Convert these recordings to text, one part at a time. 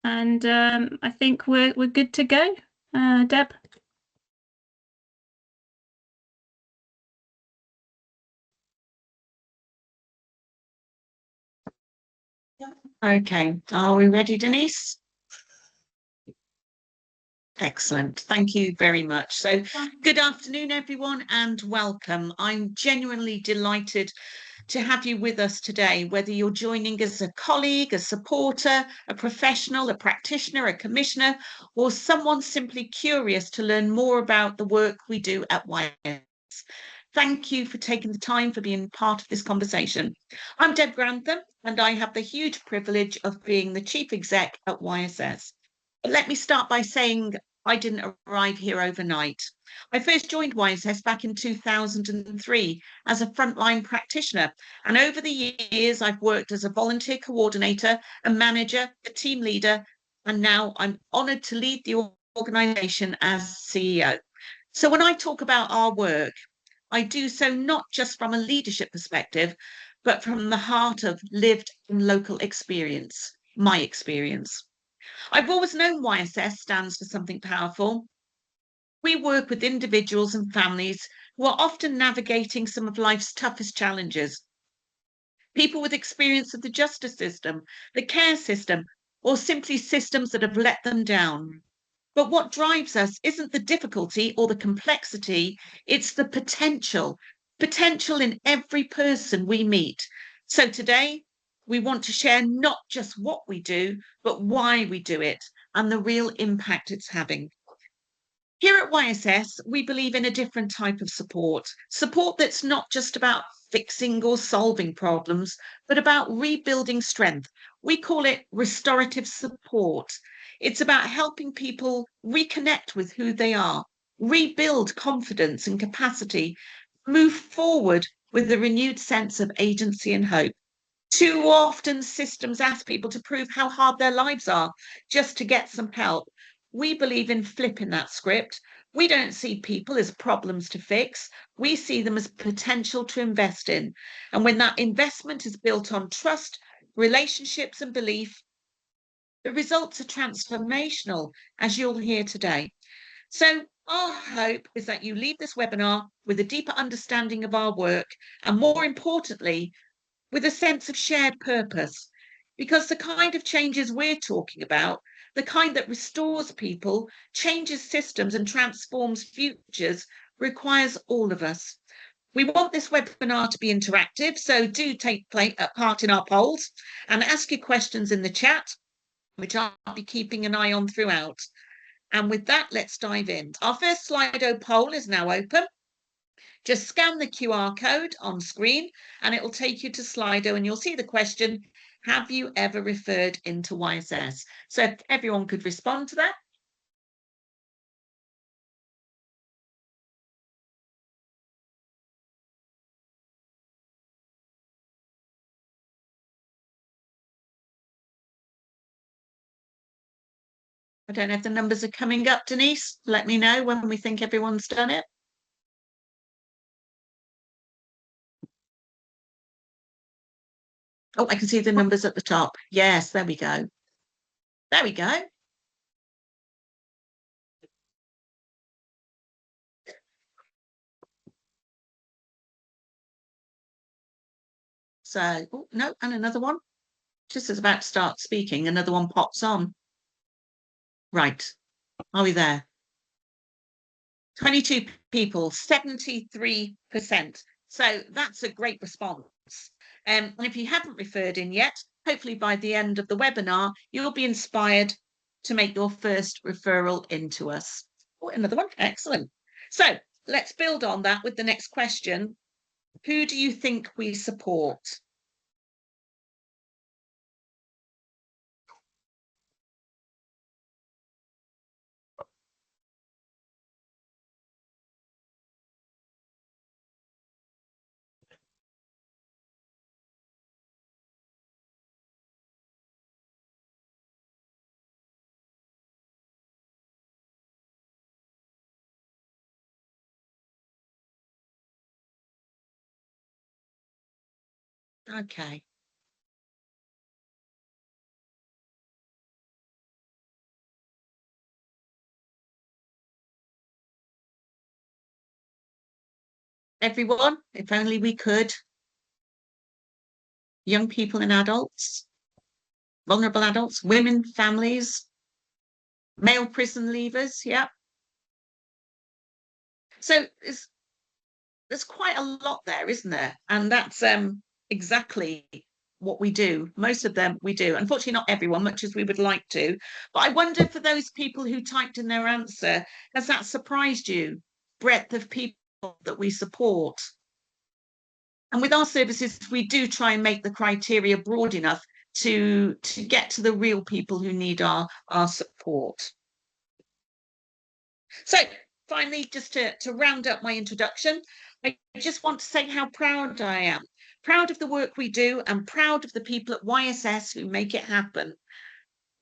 and I think we're good to go. Deb. Okay, are we ready, Denise? Excellent. Thank you very much. So, good afternoon, everyone, and welcome. I'm genuinely delighted to have you with us today, whether you're joining as a colleague, a supporter, a professional, a practitioner, a commissioner, or someone simply curious to learn more about the work we do at YSS. Thank you for taking the time for being part of this conversation. I'm Deb Grantham, and I have the huge privilege of being the Chief Exec at YSS. Let me start by saying I didn't arrive here overnight. I first joined YSS back in 2003 as a frontline practitioner, and over the years I've worked as a volunteer coordinator, a manager, a team leader, and now I'm honoured to lead the organisation as CEO. So when I talk about our work, I do so not just from a leadership perspective, but from the heart of lived and local experience, my experience. I've always known YSS stands for something powerful. We work with individuals and families who are often navigating some of life's toughest challenges. People with experience of the justice system, the care system, or simply systems that have let them down. But what drives us isn't the difficulty or the complexity, it's the potential in every person we meet. So today, we want to share not just what we do, but why we do it and the real impact it's having. Here at YSS, we believe in a different type of support that's not just about fixing or solving problems, but about rebuilding strength. We call it restorative support. It's about helping people reconnect with who they are, rebuild confidence and capacity, move forward with a renewed sense of agency and hope. Too often, systems ask people to prove how hard their lives are just to get some help. We believe in flipping that script. We don't see people as problems to fix. We see them as potential to invest in. And when that investment is built on trust, relationships, and belief, the results are transformational, as you'll hear today. So, our hope is that you leave this webinar with a deeper understanding of our work and, more importantly, with a sense of shared purpose, because the kind of changes we're talking about, the kind that restores people, changes systems and transforms futures, requires all of us. We want this webinar to be interactive, so do take part in our polls and ask your questions in the chat, which I'll be keeping an eye on throughout. And with that, let's dive in. Our first Slido poll is now open. Just scan the QR code on screen and it will take you to Slido and you'll see the question, have you ever referred into YSS? So if everyone could respond to that. I don't know if the numbers are coming up, Denise. Let me know when we think everyone's done it. Oh, I can see the numbers at the top. Yes, there we go. There we go. So, oh, no, and another one. Just as about to start speaking, another one pops on. Right. Are we there? 22 people, 73%. So that's a great response. And if you haven't referred in yet, hopefully by the end of the webinar, you'll be inspired to make your first referral into us. Oh, another one. Excellent. So let's build on that with the next question. Who do you think we support? Okay. everyone, if only we could. Young people and adults, vulnerable adults, women, families, male prison leavers. Yeah. So there's quite a lot there, isn't there? And that's exactly what we do. Most of them we do. Unfortunately, not everyone, much as we would like to. But I wonder, for those people who typed in their answer, has that surprised you? Breadth of people that we support. And with our services, we do try and make the criteria broad enough to get to the real people who need our support. So finally, just to round up my introduction, I just want to say how proud I am. Proud of the work we do and proud of the people at YSS who make it happen.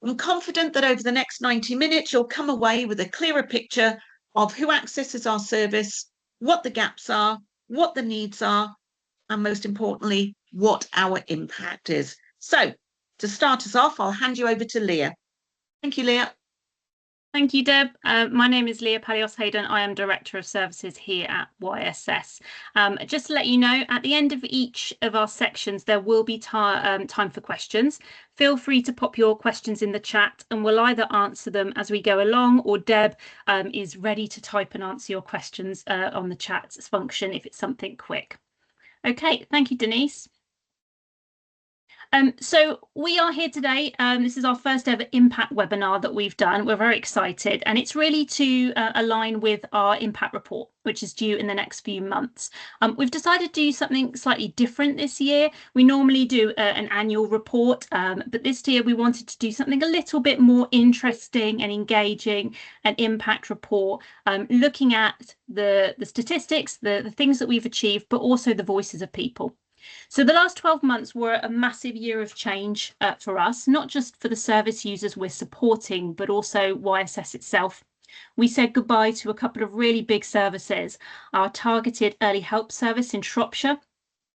I'm confident that over the next 90 minutes, you'll come away with a clearer picture of who accesses our service, what the gaps are, what the needs are, and most importantly, what our impact is. So to start us off, I'll hand you over to Leah. Thank you, Leah. Thank you, Deb. My name is Leah Palios-Hayden. I am Director of Services here at YSS. Just to let you know, at the end of each of our sections, there will be time for questions. Feel free to pop your questions in the chat and we'll either answer them as we go along, or Deb is ready to type and answer your questions on the chat function if it's something quick. Okay, thank you, Denise. So we are here today. This is our first ever impact webinar that we've done. We're very excited, and it's really to align with our impact report, which is due in the next few months. We've decided to do something slightly different this year. We normally do an annual report, but this year we wanted to do something a little bit more interesting and engaging, an impact report, looking at the statistics, the things that we've achieved, but also the voices of people. So the last 12 months were a massive year of change for us, not just for the service users we're supporting, but also YSS itself. We said goodbye to a couple of really big services, our targeted early help service in Shropshire,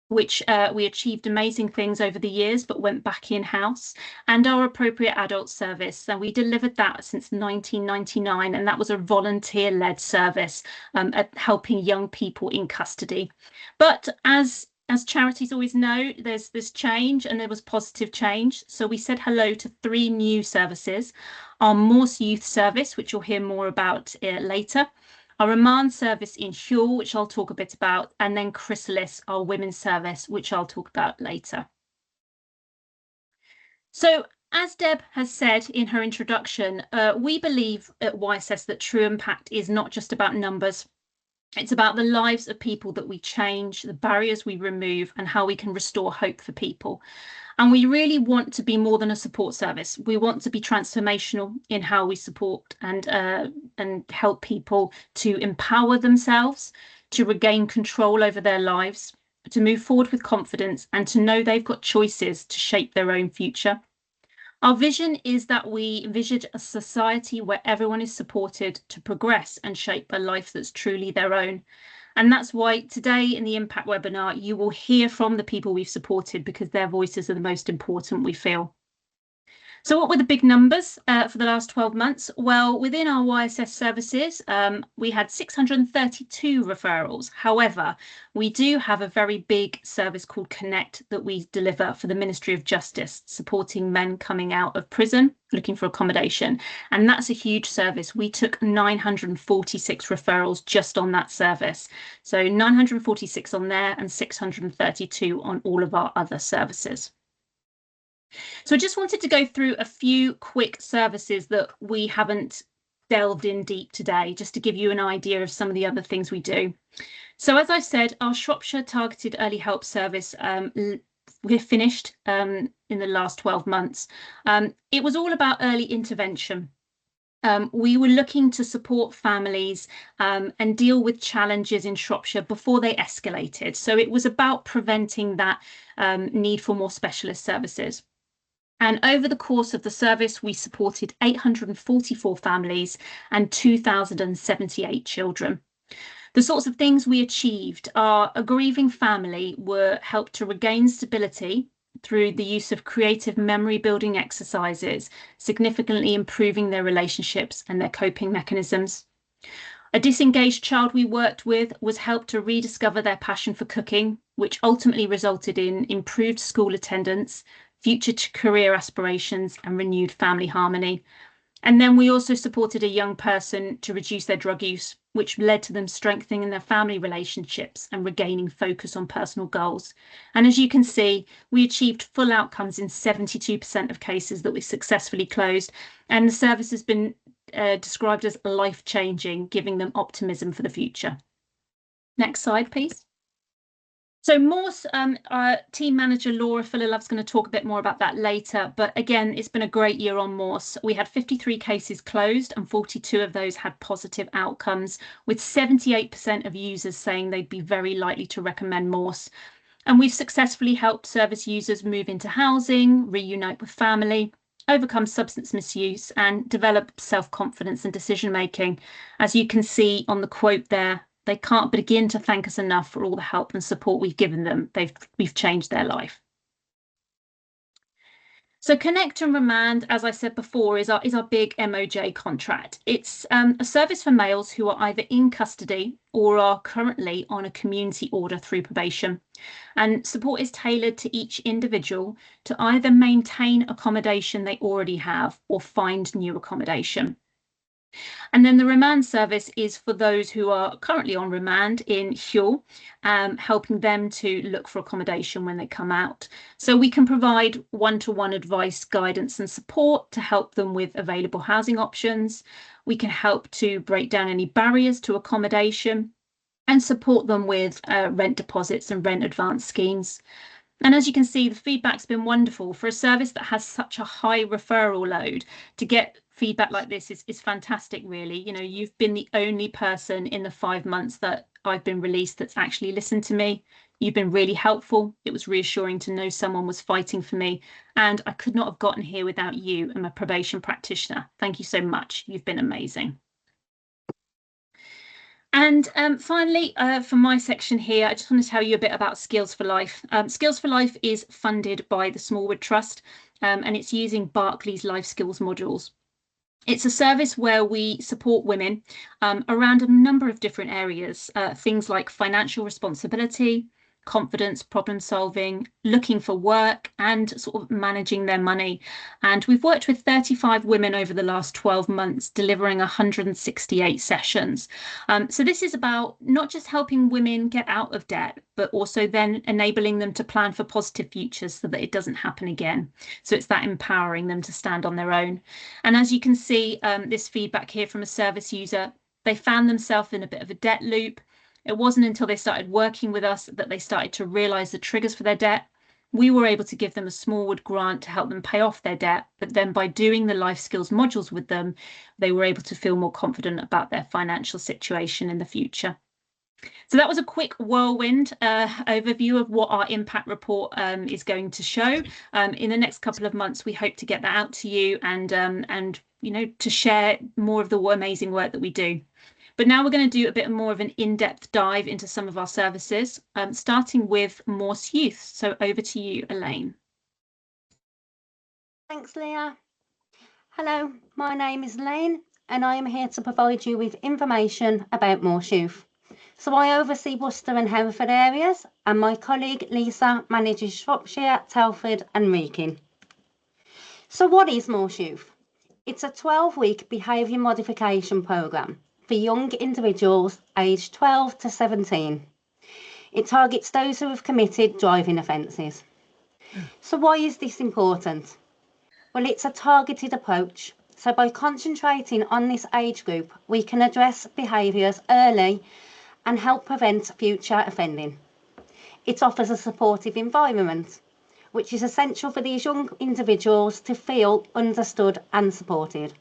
which we achieved amazing things over the years, but went back in-house, and our appropriate adult service. And we delivered that since 1999, and that was a volunteer-led service at helping young people in custody. But as charities always know, there's this change, and there was positive change. So we said hello to 3 new services: our Morse Youth Service, which you'll hear more about later, our Remand service in Hull, which I'll talk a bit about, and then Chrysalis, our women's service, which I'll talk about later. So as Deb has said in her introduction, we believe at YSS that true impact is not just about numbers. It's about the lives of people that we change, the barriers we remove, and how we can restore hope for people. And we really want to be more than a support service. We want to be transformational in how we support and help people to empower themselves, to regain control over their lives, to move forward with confidence, and to know they've got choices to shape their own future. Our vision is that we envisage a society where everyone is supported to progress and shape a life that's truly their own. And that's why today in the Impact webinar, you will hear from the people we've supported, because their voices are the most important, we feel. So what were the big numbers for the last 12 months? Well, within our YSS services, we had 632 referrals. However, we do have a very big service called Connect that we deliver for the Ministry of Justice, supporting men coming out of prison, looking for accommodation. And that's a huge service. We took 946 referrals just on that service. So 946 on there and 632 on all of our other services. So I just wanted to go through a few quick services that we haven't delved in deep today, just to give you an idea of some of the other things we do. So as I said, our Shropshire Targeted Early Help Service, we're finished in the last 12 months. It was all about early intervention. We were looking to support families and deal with challenges in Shropshire before they escalated. So it was about preventing that need for more specialist services. And over the course of the service, we supported 844 families and 2,078 children. The sorts of things we achieved are: a grieving family were helped to regain stability through the use of creative memory building exercises, significantly improving their relationships and their coping mechanisms. A disengaged child we worked with was helped to rediscover their passion for cooking, which ultimately resulted in improved school attendance, future career aspirations, and renewed family harmony. And then we also supported a young person to reduce their drug use, which led to them strengthening their family relationships and regaining focus on personal goals. And as you can see, we achieved full outcomes in 72% of cases that we successfully closed. And the service has been described as life-changing, giving them optimism for the future. Next slide, please. So Morse, our team manager Laura Fuller-Love's going to talk a bit more about that later. But again, it's been a great year on Morse. We had 53 cases closed and 42 of those had positive outcomes, with 78% of users saying they'd be very likely to recommend Morse. And we've successfully helped service users move into housing, reunite with family, overcome substance misuse, and develop self-confidence and decision-making. As you can see on the quote there, they can't begin to thank us enough for all the help and support we've given them. We've changed their life. So Connect and Remand, as I said before, is our big MOJ contract. It's a service for males who are either in custody or are currently on a community order through probation. And support is tailored to each individual to either maintain accommodation they already have or find new accommodation. And then the remand service is for those who are currently on remand in Hull, helping them to look for accommodation when they come out. So we can provide one-to-one advice, guidance and support to help them with available housing options. We can help to break down any barriers to accommodation and support them with rent deposits and rent advance schemes. And as you can see, the feedback's been wonderful. For a service that has such a high referral load, to get feedback like this is fantastic, really. You know, you've been the only person in the 5 months that I've been released that's actually listened to me. You've been really helpful. It was reassuring to know someone was fighting for me. And I could not have gotten here without you and my probation practitioner. Thank you so much. You've been amazing. And finally, for my section here, I just want to tell you a bit about Skills for Life. Skills for Life is funded by the Smallwood Trust, and it's using Barclay's Life Skills modules. It's a service where we support women around a number of different areas, things like financial responsibility, confidence, problem solving, looking for work, and sort of managing their money. And we've worked with 35 women over the last 12 months, delivering 168 sessions. So this is about not just helping women get out of debt, but also then enabling them to plan for positive futures so that it doesn't happen again. So it's that empowering them to stand on their own. And as you can see, this feedback here from a service user, they found themselves in a bit of a debt loop. It wasn't until they started working with us that they started to realise the triggers for their debt. We were able to give them a Smallwood grant to help them pay off their debt, but then by doing the life skills modules with them, they were able to feel more confident about their financial situation in the future. So that was a quick whirlwind overview of what our impact report is going to show. In the next couple of months, we hope to get that out to you and you know, to share more of the amazing work that we do. But now we're going to do a bit more of an in-depth dive into some of our services, starting with Morse Youth. So over to you, Elaine. Thanks, Leah. Hello, my name is Elaine, and I am here to provide you with information about Morse Youth. So I oversee Worcester and Hereford areas, and my colleague Lisa manages Shropshire, Telford and Wrekin. So what is Morse Youth? It's a 12-week behaviour modification programme for young individuals aged 12 to 17. It targets those who have committed driving offences. So why is this important? Well, it's a targeted approach. So by concentrating on this age group, we can address behaviours early and help prevent future offending. It offers a supportive environment, which is essential for these young individuals to feel understood and supported.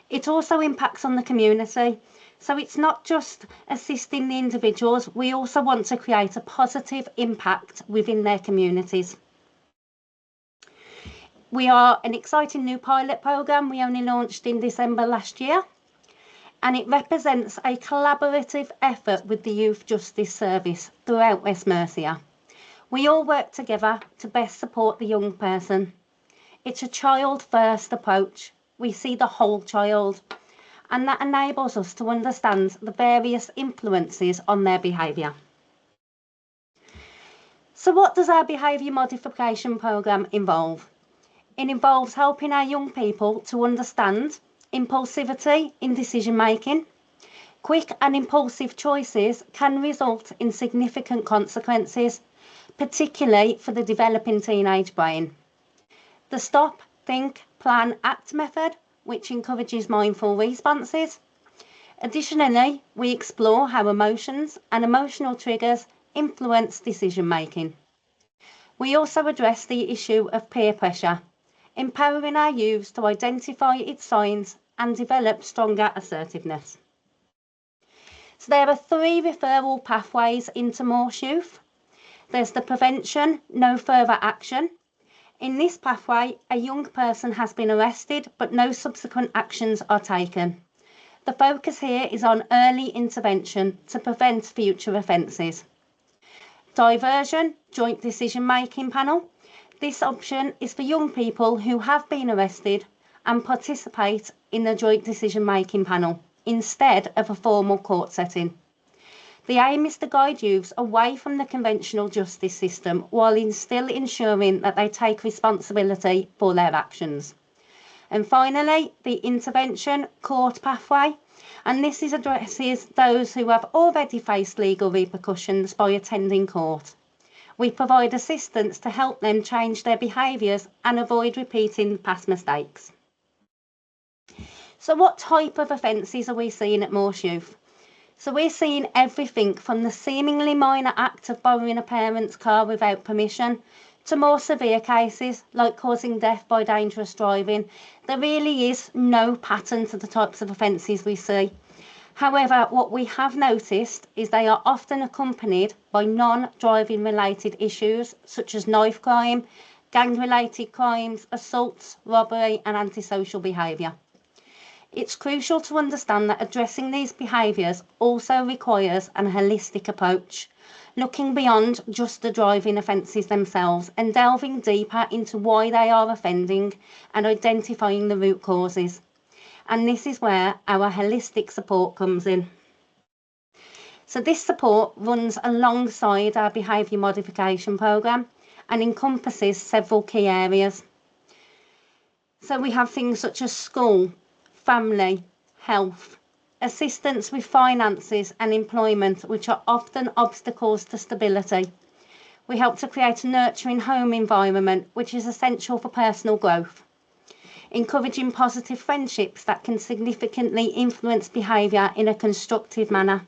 It also impacts on the community. So it's not just assisting the individuals, we also want to create a positive impact within their communities. We are an exciting new pilot programme we only launched in December last year, and it represents a collaborative effort with the Youth Justice Service throughout West Mercia. We all work together to best support the young person. It's a child-first approach. We see the whole child. and that enables us to understand the various influences on their behaviour. So what does our behaviour modification programme involve? It involves helping our young people to understand impulsivity in decision making. Quick and impulsive choices can result in significant consequences, particularly for the developing teenage brain. The stop, think, plan, act method, which encourages mindful responses. Additionally, we explore how emotions and emotional triggers influence decision making. We also address the issue of peer pressure, empowering our youths to identify its signs and develop stronger assertiveness. So there are 3 referral pathways into Morse Youth. There's the prevention, no further action. In this pathway, a young person has been arrested, but no subsequent actions are taken. The focus here is on early intervention to prevent future offences. Diversion, joint decision making panel. This option is for young people who have been arrested and participate in the joint decision making panel instead of a formal court setting. The aim is to guide youths away from the conventional justice system while still ensuring that they take responsibility for their actions. And finally, the intervention court pathway, and this addresses those who have already faced legal repercussions by attending court. We provide assistance to help them change their behaviours and avoid repeating past mistakes. So what type of offences are we seeing at Morse Youth? So we're seeing everything from the seemingly minor act of borrowing a parent's car without permission to more severe cases like causing death by dangerous driving. There really is no pattern to the types of offences we see. However, what we have noticed is they are often accompanied by non-driving related issues such as knife crime, gang-related crimes, assaults, robbery and antisocial behaviour. It's crucial to understand that addressing these behaviours also requires a holistic approach, looking beyond just the driving offences themselves and delving deeper into why they are offending and identifying the root causes. And this is where our holistic support comes in. So this support runs alongside our behaviour modification programme and encompasses several key areas. So we have things such as school, family, health, assistance with finances and employment, which are often obstacles to stability. We help to create a nurturing home environment, which is essential for personal growth. Encouraging positive friendships that can significantly influence behaviour in a constructive manner.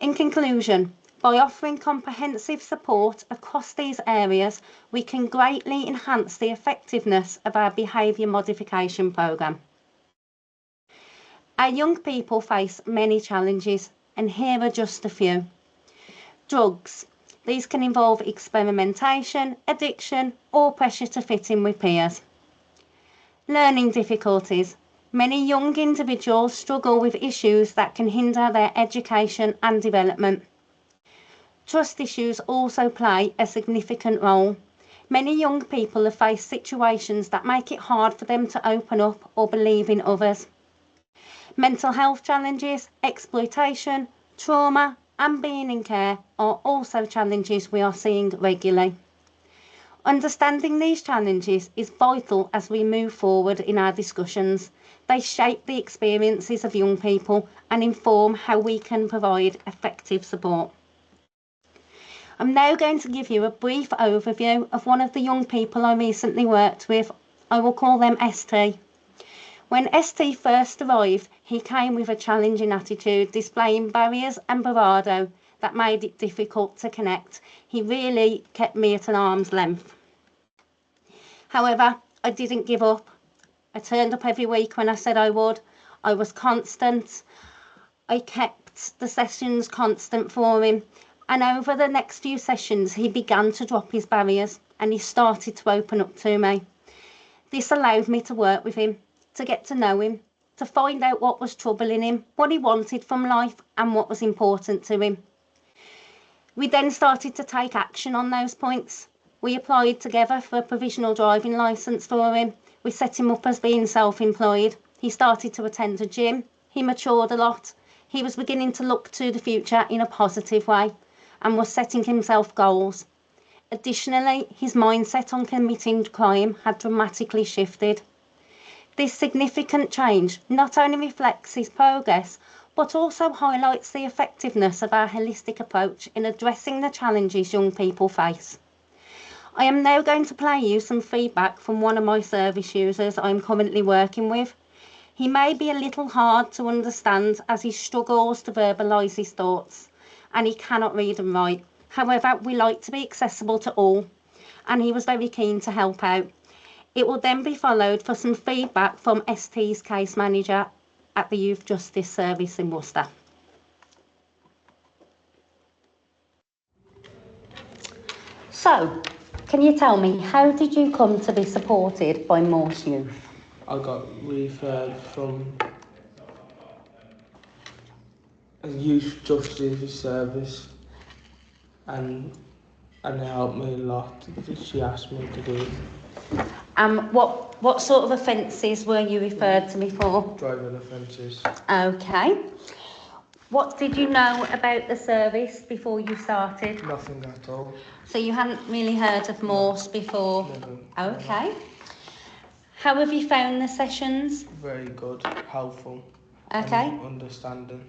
In conclusion, by offering comprehensive support across these areas, we can greatly enhance the effectiveness of our behaviour modification programme. Our young people face many challenges, and here are just a few. Drugs. These can involve experimentation, addiction, or pressure to fit in with peers. Learning difficulties. Many young individuals struggle with issues that can hinder their education and development. Trust issues also play a significant role. Many young people have faced situations that make it hard for them to open up or believe in others. Mental health challenges, exploitation, trauma, and being in care are also challenges we are seeing regularly. Understanding these challenges is vital as we move forward in our discussions. They shape the experiences of young people and inform how we can provide effective support. I'm now going to give you a brief overview of one of the young people I recently worked with. I will call them ST. When ST first arrived, he came with a challenging attitude, displaying barriers and bravado that made it difficult to connect. He really kept me at an arm's length. However, I didn't give up. I turned up every week when I said I would. I was constant. I kept the sessions constant for him. And over the next few sessions, he began to drop his barriers and he started to open up to me. This allowed me to work with him, to get to know him, to find out what was troubling him, what he wanted from life and what was important to him. We then started to take action on those points. We applied together for a provisional driving licence for him. We set him up as being self-employed. He started to attend a gym. He matured a lot. He was beginning to look to the future in a positive way and was setting himself goals. Additionally, his mindset on committing crime had dramatically shifted. This significant change not only reflects his progress, but also highlights the effectiveness of our holistic approach in addressing the challenges young people face. I am now going to play you some feedback from one of my service users I'm currently working with. He may be a little hard to understand as he struggles to verbalise his thoughts and he cannot read and write. However, we like to be accessible to all and he was very keen to help out. It will then be followed for some feedback from ST's case manager at the Youth Justice Service in Worcester. So, can you tell me, how did you come to be supported by Morse Youth? I got referred from a youth justice service and it helped me a lot. She asked me to do it. What sort of offences were you referred to me for? Driving offences. Okay. What did you know about the service before you started? Nothing at all. So you hadn't really heard of Morse before? Never. Okay. How have you found the sessions? Very good, helpful. Okay. And understanding.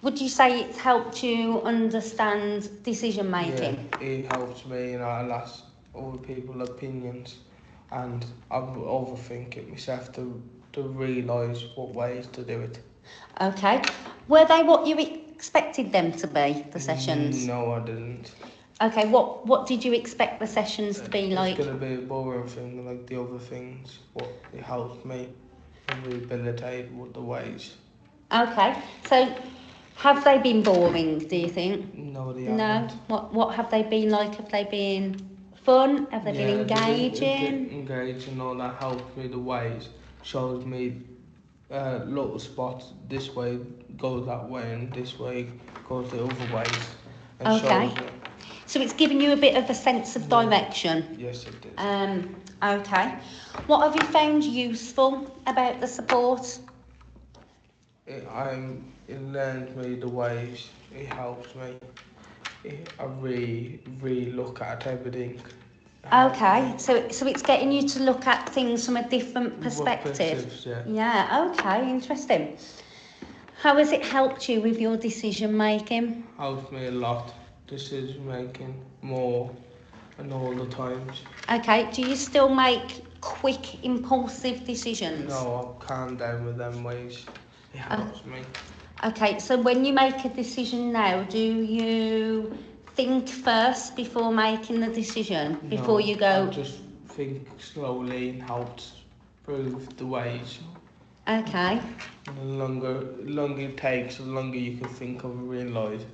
Would you say it's helped you understand decision making? Yeah, it helps me and I ask other people's opinions and I overthink it myself to realise what ways to do it. Okay. Were they what you expected them to be, the sessions? No, I didn't. Okay, what did you expect the sessions to be like? It's going to be a boring thing like the other things, but it helped me rehabilitate with the ways. Okay, so have they been boring, do you think? No, they haven't. No? What have they been like? Have they been fun? Have they been engaging? Engaging, all that helped me the ways, shows me little spots, this way goes that way and this way goes the other ways. And okay. Shows me. So it's given you a bit of a sense of direction? Yes, it did. Okay. What have you found useful about the support? It learned me the ways, it helps me. I really look at everything. Okay, so it's getting you to look at things from a different perspective. Yeah, okay, interesting. How has it helped you with your decision making? Helped me a lot, decision making, more and all the times. Okay, do you still make quick, impulsive decisions? No, I've calmed down with them ways. It helps me. Okay, so when you make a decision now, do you think first before making the decision? Before you go? I just think slowly and helps prove the ways. Okay. And the longer it takes, the longer you can think of and realise.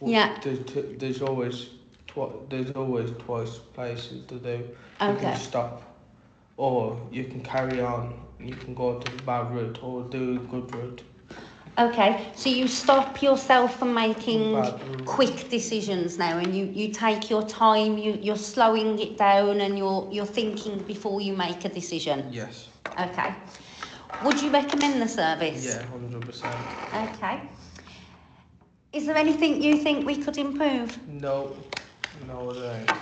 Yeah. There's always twice places to do. Okay. You can stop, or you can carry on. You can go to the bad route or do a good route. Okay, so you stop yourself from making quick decisions now, and you take your time. You're slowing it down, and you're thinking before you make a decision. Yes. Okay. Would you recommend the service? Yeah, 100%. Okay. Is there anything you think we could improve? No, there ain't.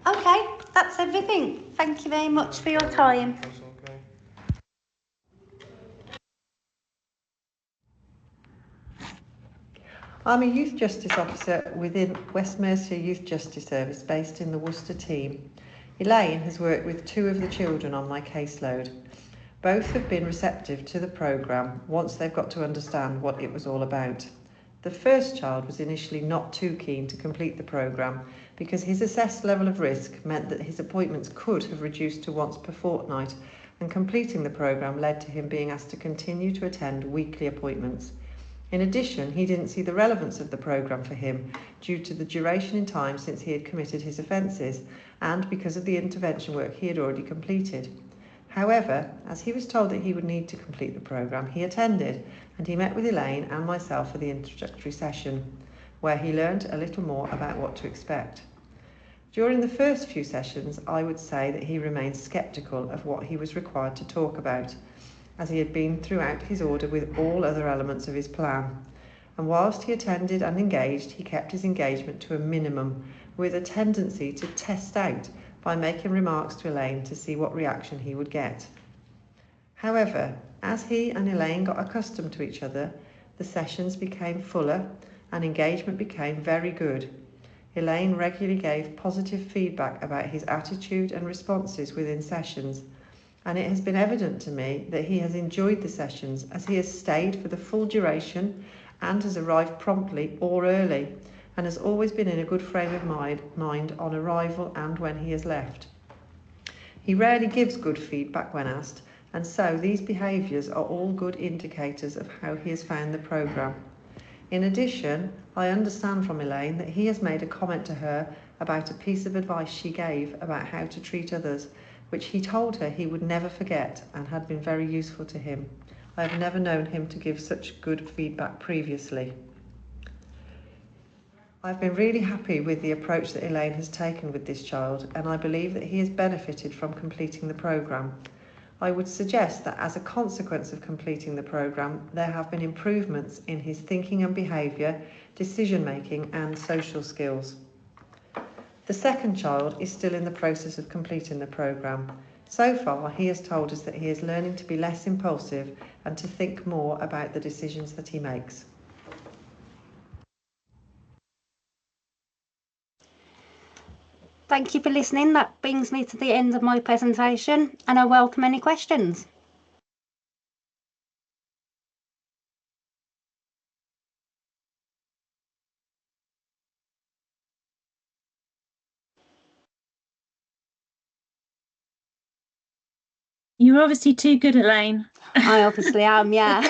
Okay, that's everything. Thank you very much for your time. That's okay. I'm a Youth Justice Officer within West Mercia Youth Justice Service based in the Worcester team. Elaine has worked with 2 of the children on my caseload. Both have been receptive to the programme once they've got to understand what it was all about. The first child was initially not too keen to complete the programme because his assessed level of risk meant that his appointments could have reduced to once per fortnight, and completing the programme led to him being asked to continue to attend weekly appointments. In addition, he didn't see the relevance of the programme for him due to the duration in time since he had committed his offences and because of the intervention work he had already completed. However, as he was told that he would need to complete the programme, he attended and he met with Elaine and myself for the introductory session, where he learned a little more about what to expect. During the first few sessions, I would say that he remained sceptical of what he was required to talk about. as he had been throughout his order with all other elements of his plan. And whilst he attended and engaged, he kept his engagement to a minimum, with a tendency to test out by making remarks to Elaine to see what reaction he would get. However, as he and Elaine got accustomed to each other, the sessions became fuller and engagement became very good. Elaine regularly gave positive feedback about his attitude and responses within sessions, and it has been evident to me that he has enjoyed the sessions as he has stayed for the full duration and has arrived promptly or early, and has always been in a good frame of mind on arrival and when he has left. He rarely gives good feedback when asked, and so these behaviours are all good indicators of how he has found the programme. In addition, I understand from Elaine that he has made a comment to her about a piece of advice she gave about how to treat others, which he told her he would never forget and had been very useful to him. I have never known him to give such good feedback previously. I've been really happy with the approach that Elaine has taken with this child, and I believe that he has benefited from completing the programme. I would suggest that as a consequence of completing the programme, there have been improvements in his thinking and behaviour, decision making and social skills. The second child is still in the process of completing the programme. So far, he has told us that he is learning to be less impulsive and to think more about the decisions that he makes. Thank you for listening. That brings me to the end of my presentation, and I welcome any questions. You're obviously too good, Elaine. I obviously am, yeah.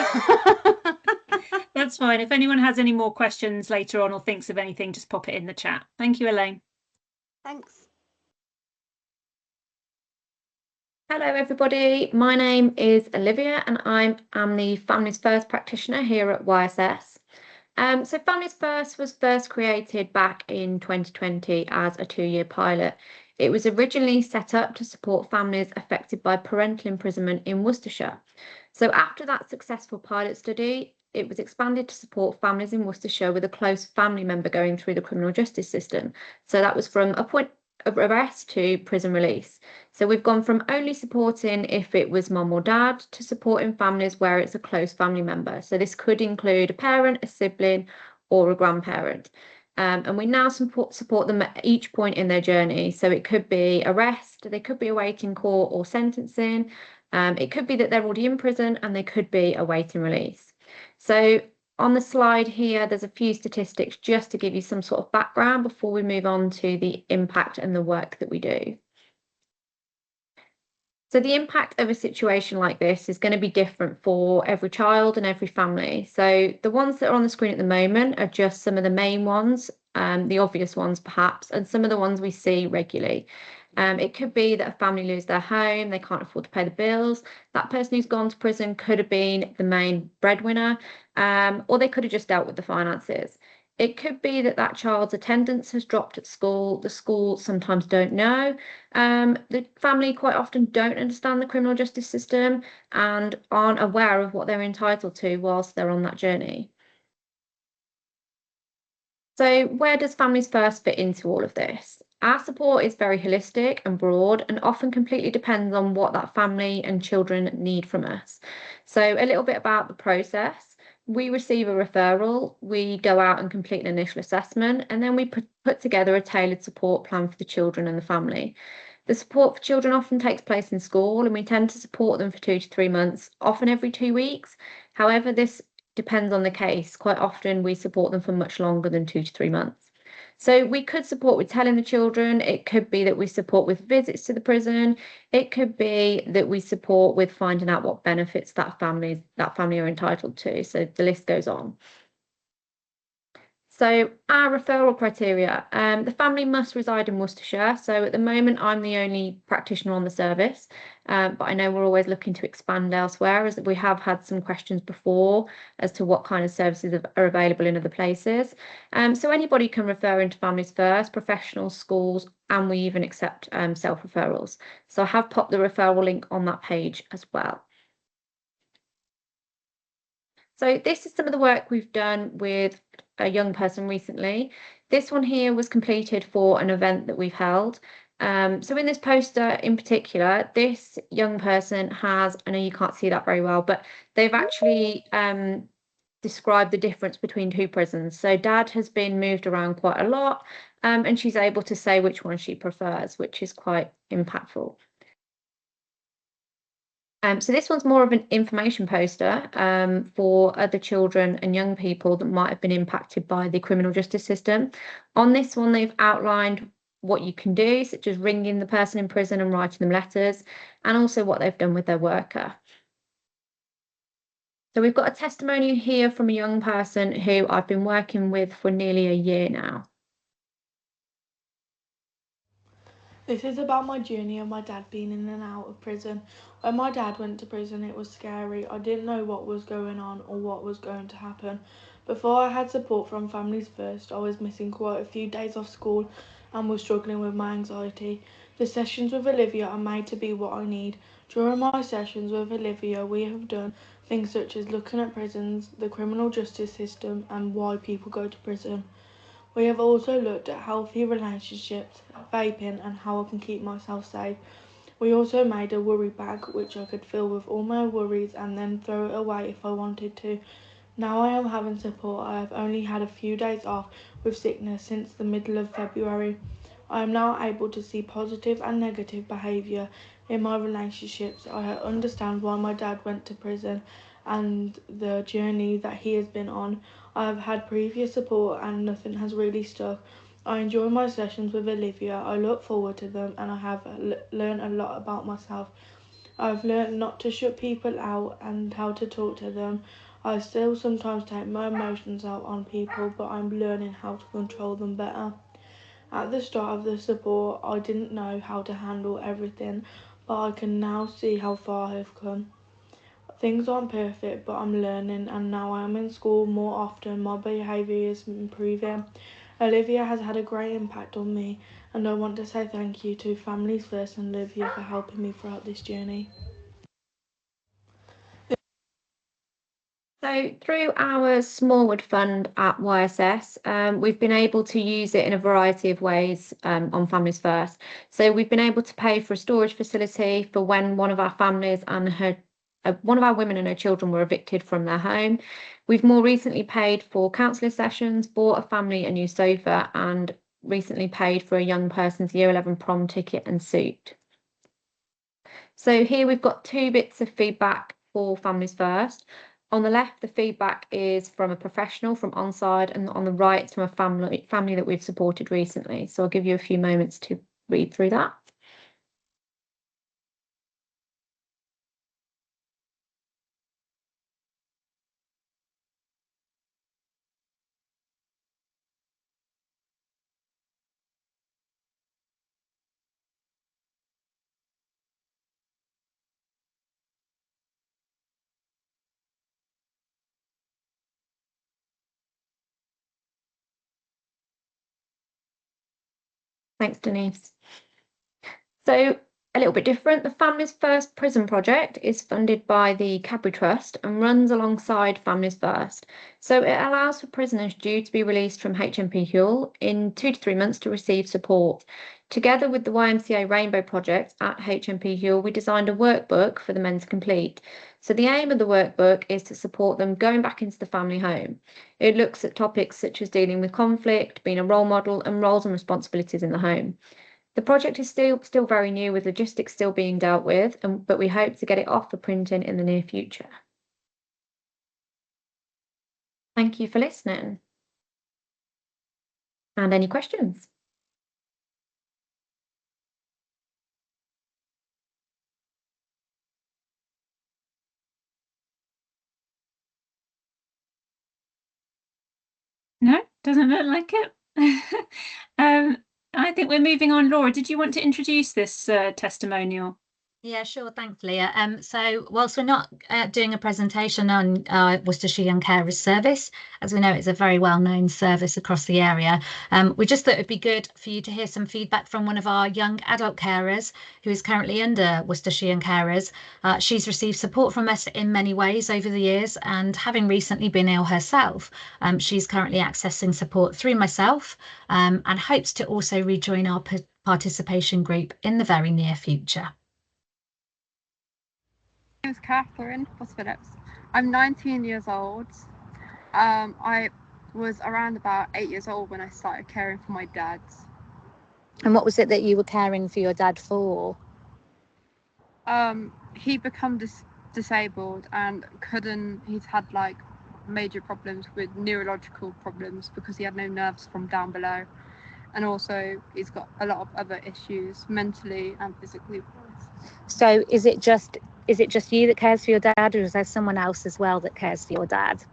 That's fine. If anyone has any more questions later on or thinks of anything, just pop it in the chat. Thank you, Elaine. Thanks. Hello everybody, my name is Olivia and I'm the Families First practitioner here at YSS. So Families First was first created back in 2020 as a 2-year pilot. It was originally set up to support families affected by parental imprisonment in Worcestershire. So after that successful pilot study, it was expanded to support families in Worcestershire with a close family member going through the criminal justice system. So that was from a point of arrest to prison release. So we've gone from only supporting if it was mum or dad to supporting families where it's a close family member. So this could include a parent, a sibling, or a grandparent. And we now support them at each point in their journey. So it could be arrest, they could be awaiting court or sentencing. It could be that they're already in prison and they could be awaiting release. So on the slide here, there's a few statistics just to give you some sort of background before we move on to the impact and the work that we do. So the impact of a situation like this is going to be different for every child and every family. So the ones that are on the screen at the moment are just some of the main ones, the obvious ones perhaps, and some of the ones we see regularly. It could be that a family lose their home, they can't afford to pay the bills. That person who's gone to prison could have been the main breadwinner, or they could have just dealt with the finances. It could be that that child's attendance has dropped at school. The school sometimes don't know. The family quite often don't understand the criminal justice system and aren't aware of what they're entitled to whilst they're on that journey. So where does Families First fit into all of this? Our support is very holistic and broad and often completely depends on what that family and children need from us. So a little bit about the process. We receive a referral, we go out and complete an initial assessment, and then we put together a tailored support plan for the children and the family. The support for children often takes place in school, and we tend to support them for 2 to 3 months, often every 2 weeks. However, this depends on the case. Quite often we support them for much longer than 2 to 3 months. So we could support with telling the children, it could be that we support with visits to the prison, it could be that we support with finding out what benefits that family are entitled to. So the list goes on. So our referral criteria, the family must reside in Worcestershire. So at the moment, I'm the only practitioner on the service, but I know we're always looking to expand elsewhere, as we have had some questions before as to what kind of services are available in other places. So anybody can refer into Families First, professionals, schools, and we even accept self-referrals. So I have popped the referral link on that page as well. So this is some of the work we've done with a young person recently. This one here was completed for an event that we've held. So in this poster in particular, this young person has, I know you can't see that very well, but they've actually described the difference between two prisons. So Dad has been moved around quite a lot, and she's able to say which one she prefers, which is quite impactful. So this one's more of an information poster for other children and young people that might have been impacted by the criminal justice system. On this one, they've outlined what you can do, such as ringing the person in prison and writing them letters, and also what they've done with their worker. So we've got a testimony here from a young person who I've been working with for nearly a year now. This is about my journey of my dad being in and out of prison. When my dad went to prison, it was scary. I didn't know what was going on or what was going to happen. Before I had support from Families First, I was missing quite a few days off school and was struggling with my anxiety. The sessions with Olivia are made to be what I need. During my sessions with Olivia, we have done things such as looking at prisons, the criminal justice system, and why people go to prison. We have also looked at healthy relationships, vaping, and how I can keep myself safe. We also made a worry bag which I could fill with all my worries and then throw it away if I wanted to. Now I am having support. I have only had a few days off with sickness since the middle of February. I am now able to see positive and negative behaviour in my relationships. I understand why my dad went to prison and the journey that he has been on. I have had previous support and nothing has really stuck. I enjoy my sessions with Olivia. I look forward to them and I have learned a lot about myself. I've learned not to shut people out and how to talk to them. I still sometimes take my emotions out on people, but I'm learning how to control them better. At the start of the support, I didn't know how to handle everything, but I can now see how far I've come. Things aren't perfect, but I'm learning, and now I am in school more often. My behaviour is improving. Olivia has had a great impact on me, and I want to say thank you to Families First and Olivia for helping me throughout this journey. So through our Smallwood Fund at YSS, we've been able to use it in a variety of ways on Families First. So we've been able to pay for a storage facility for when one of our families and one of our women and her children were evicted from their home. We've more recently paid for counsellor sessions, bought a family a new sofa, and recently paid for a young person's Year 11 prom ticket and suit. So here we've got two bits of feedback for Families First. On the left, the feedback is from a professional from Onside, and on the right, it's from a family that we've supported recently. So I'll give you a few moments to read through that. Thanks, Denise. So a little bit different, the Families First Prison Project is funded by the Cadbury Trust and runs alongside Families First. So it allows for prisoners due to be released from HMP Hull in 2 to 3 months to receive support. Together with the YMCA Rainbow Project at HMP Hull, we designed a workbook for the men to complete. So the aim of the workbook is to support them going back into the family home. It looks at topics such as dealing with conflict, being a role model, and roles and responsibilities in the home. The project is still very new, with logistics still being dealt with, but we hope to get it off for printing in the near future. Thank you for listening. And any questions? No, doesn't look like it. I think we're moving on. Laura, did you want to introduce this testimonial? Yeah, sure. Thanks, Leah. So whilst we're not doing a presentation on Worcestershire Young Carers Service, as we know it's a very well-known service across the area, we just thought it'd be good for you to hear some feedback from one of our young adult carers who is currently under Worcestershire Young Carers. She's received support from us in many ways over the years, and having recently been ill herself, she's currently accessing support through myself, and hopes to also rejoin our participation group in the very near future. My name is Catherine Phillips. I'm 19 years old. I was around about 8 years old when I started caring for my dad. And what was it that you were caring for your dad for? He become disabled and he's had like major problems with neurological problems because he had no nerves from down below, and also he's got a lot of other issues mentally and physically. So is it just you that cares for your dad, or is there someone else as well that cares for your dad?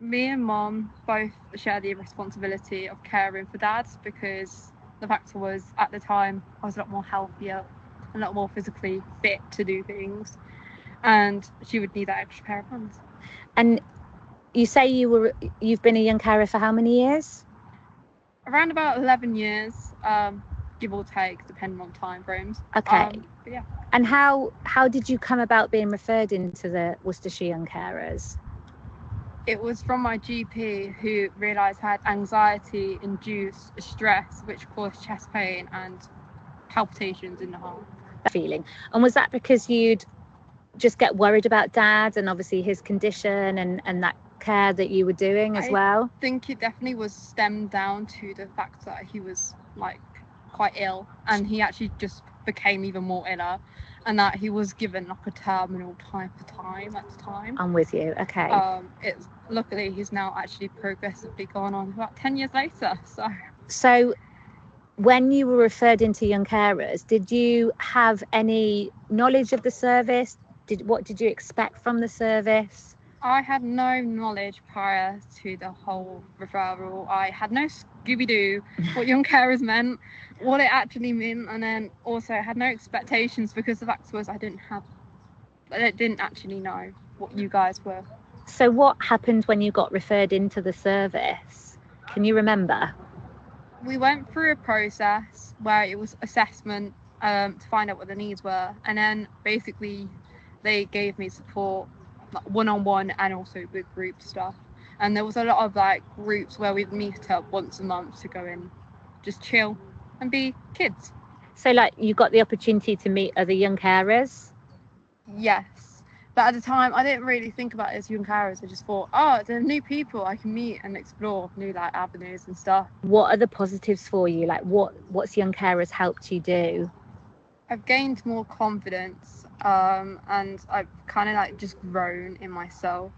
Me and Mom both share the responsibility of caring for Dad, because the fact was at the time I was a lot more healthier, a lot more physically fit to do things, and she would need that extra pair of hands. And you say you've been a young carer for how many years? Around about 11 years, give or take, depending on time frames. Okay. But yeah. And how did you come about being referred into the Worcestershire Young Carers? It was from my GP, who realised I had anxiety-induced stress, which caused chest pain and palpitations in the heart. Feeling. And was that because you'd just get worried about Dad and obviously his condition and that care that you were doing as well? I think it definitely was stemmed down to the fact that he was like quite ill, and he actually just became even more iller, and that he was given like a terminal type of time at the time. I'm with you. Okay. Luckily he's now actually progressively gone on about 10 years later. So when you were referred into Young Carers, did you have any knowledge of the service? What did you expect from the service? I had no knowledge prior to the whole referral. I had no Scooby-Doo what Young Carers meant, what it actually meant, and then also I had no expectations, because the fact was I didn't actually know what you guys were. So what happened when you got referred into the service? Can you remember? We went through a process where it was assessment to find out what the needs were, and then basically they gave me support one-on-one and also with group stuff. And there was a lot of like groups where we'd meet up once a month to go and just chill and be kids. So like you got the opportunity to meet other young carers? Yes, but at the time I didn't really think about it as young carers. I just thought, oh, there are new people I can meet and explore new like avenues and stuff. What are the positives for you? Like what's Young Carers helped you do? I've gained more confidence, and I've kind of like just grown in myself,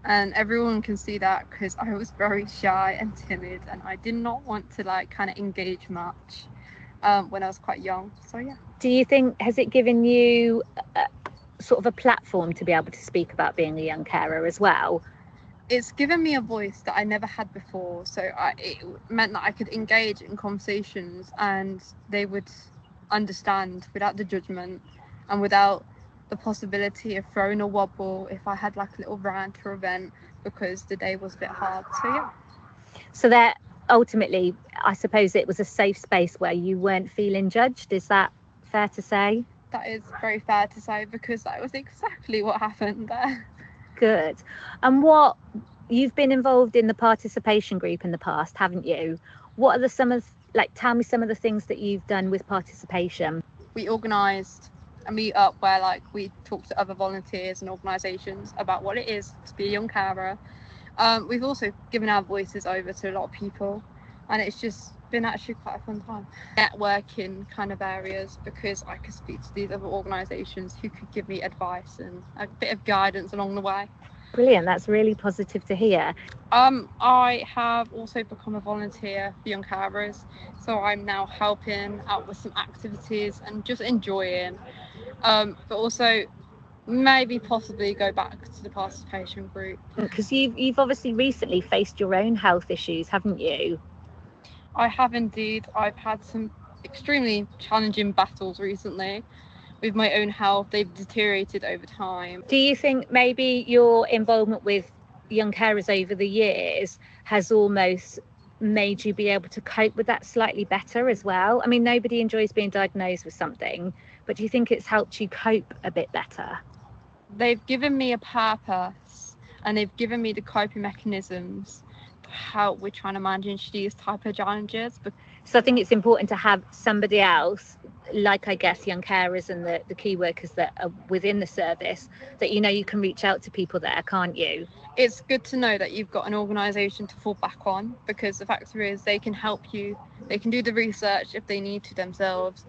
and everyone can see that, because I was very shy and timid, and I did not want to like kind of engage much when I was quite young. So yeah. Do you think, has it given you sort of a platform to be able to speak about being a young carer as well? It's given me a voice that I never had before, so it meant that I could engage in conversations and they would understand without the judgment and without the possibility of throwing a wobble if I had like a little rant or event, because the day was a bit hard. So yeah. So that ultimately, I suppose it was a safe space where you weren't feeling judged. Is that fair to say? That is very fair to say, because that was exactly what happened there. Good. And you've been involved in the participation group in the past, haven't you? What are tell me some of the things that you've done with participation. We organised a meet up where like we talked to other volunteers and organisations about what it is to be a young carer. We've also given our voices over to a lot of people, and it's just been actually quite a fun time. Networking kind of areas, because I could speak to these other organisations who could give me advice and a bit of guidance along the way. Brilliant, that's really positive to hear. I have also become a volunteer for Young Carers, so I'm now helping out with some activities and just enjoying, but also maybe possibly go back to the participation group. Because you've obviously recently faced your own health issues, haven't you? I have indeed. I've had some extremely challenging battles recently with my own health. They've deteriorated over time. Do you think maybe your involvement with young carers over the years has almost made you be able to cope with that slightly better as well? I mean, nobody enjoys being diagnosed with something, but do you think it's helped you cope a bit better? They've given me a purpose and they've given me the coping mechanisms to help with trying to manage these type of challenges. So I think it's important to have somebody else, like I guess young carers and the key workers that are within the service, that you know you can reach out to people there, can't you? It's good to know that you've got an organisation to fall back on, because the factor is they can help you, they can do the research if they need to themselves,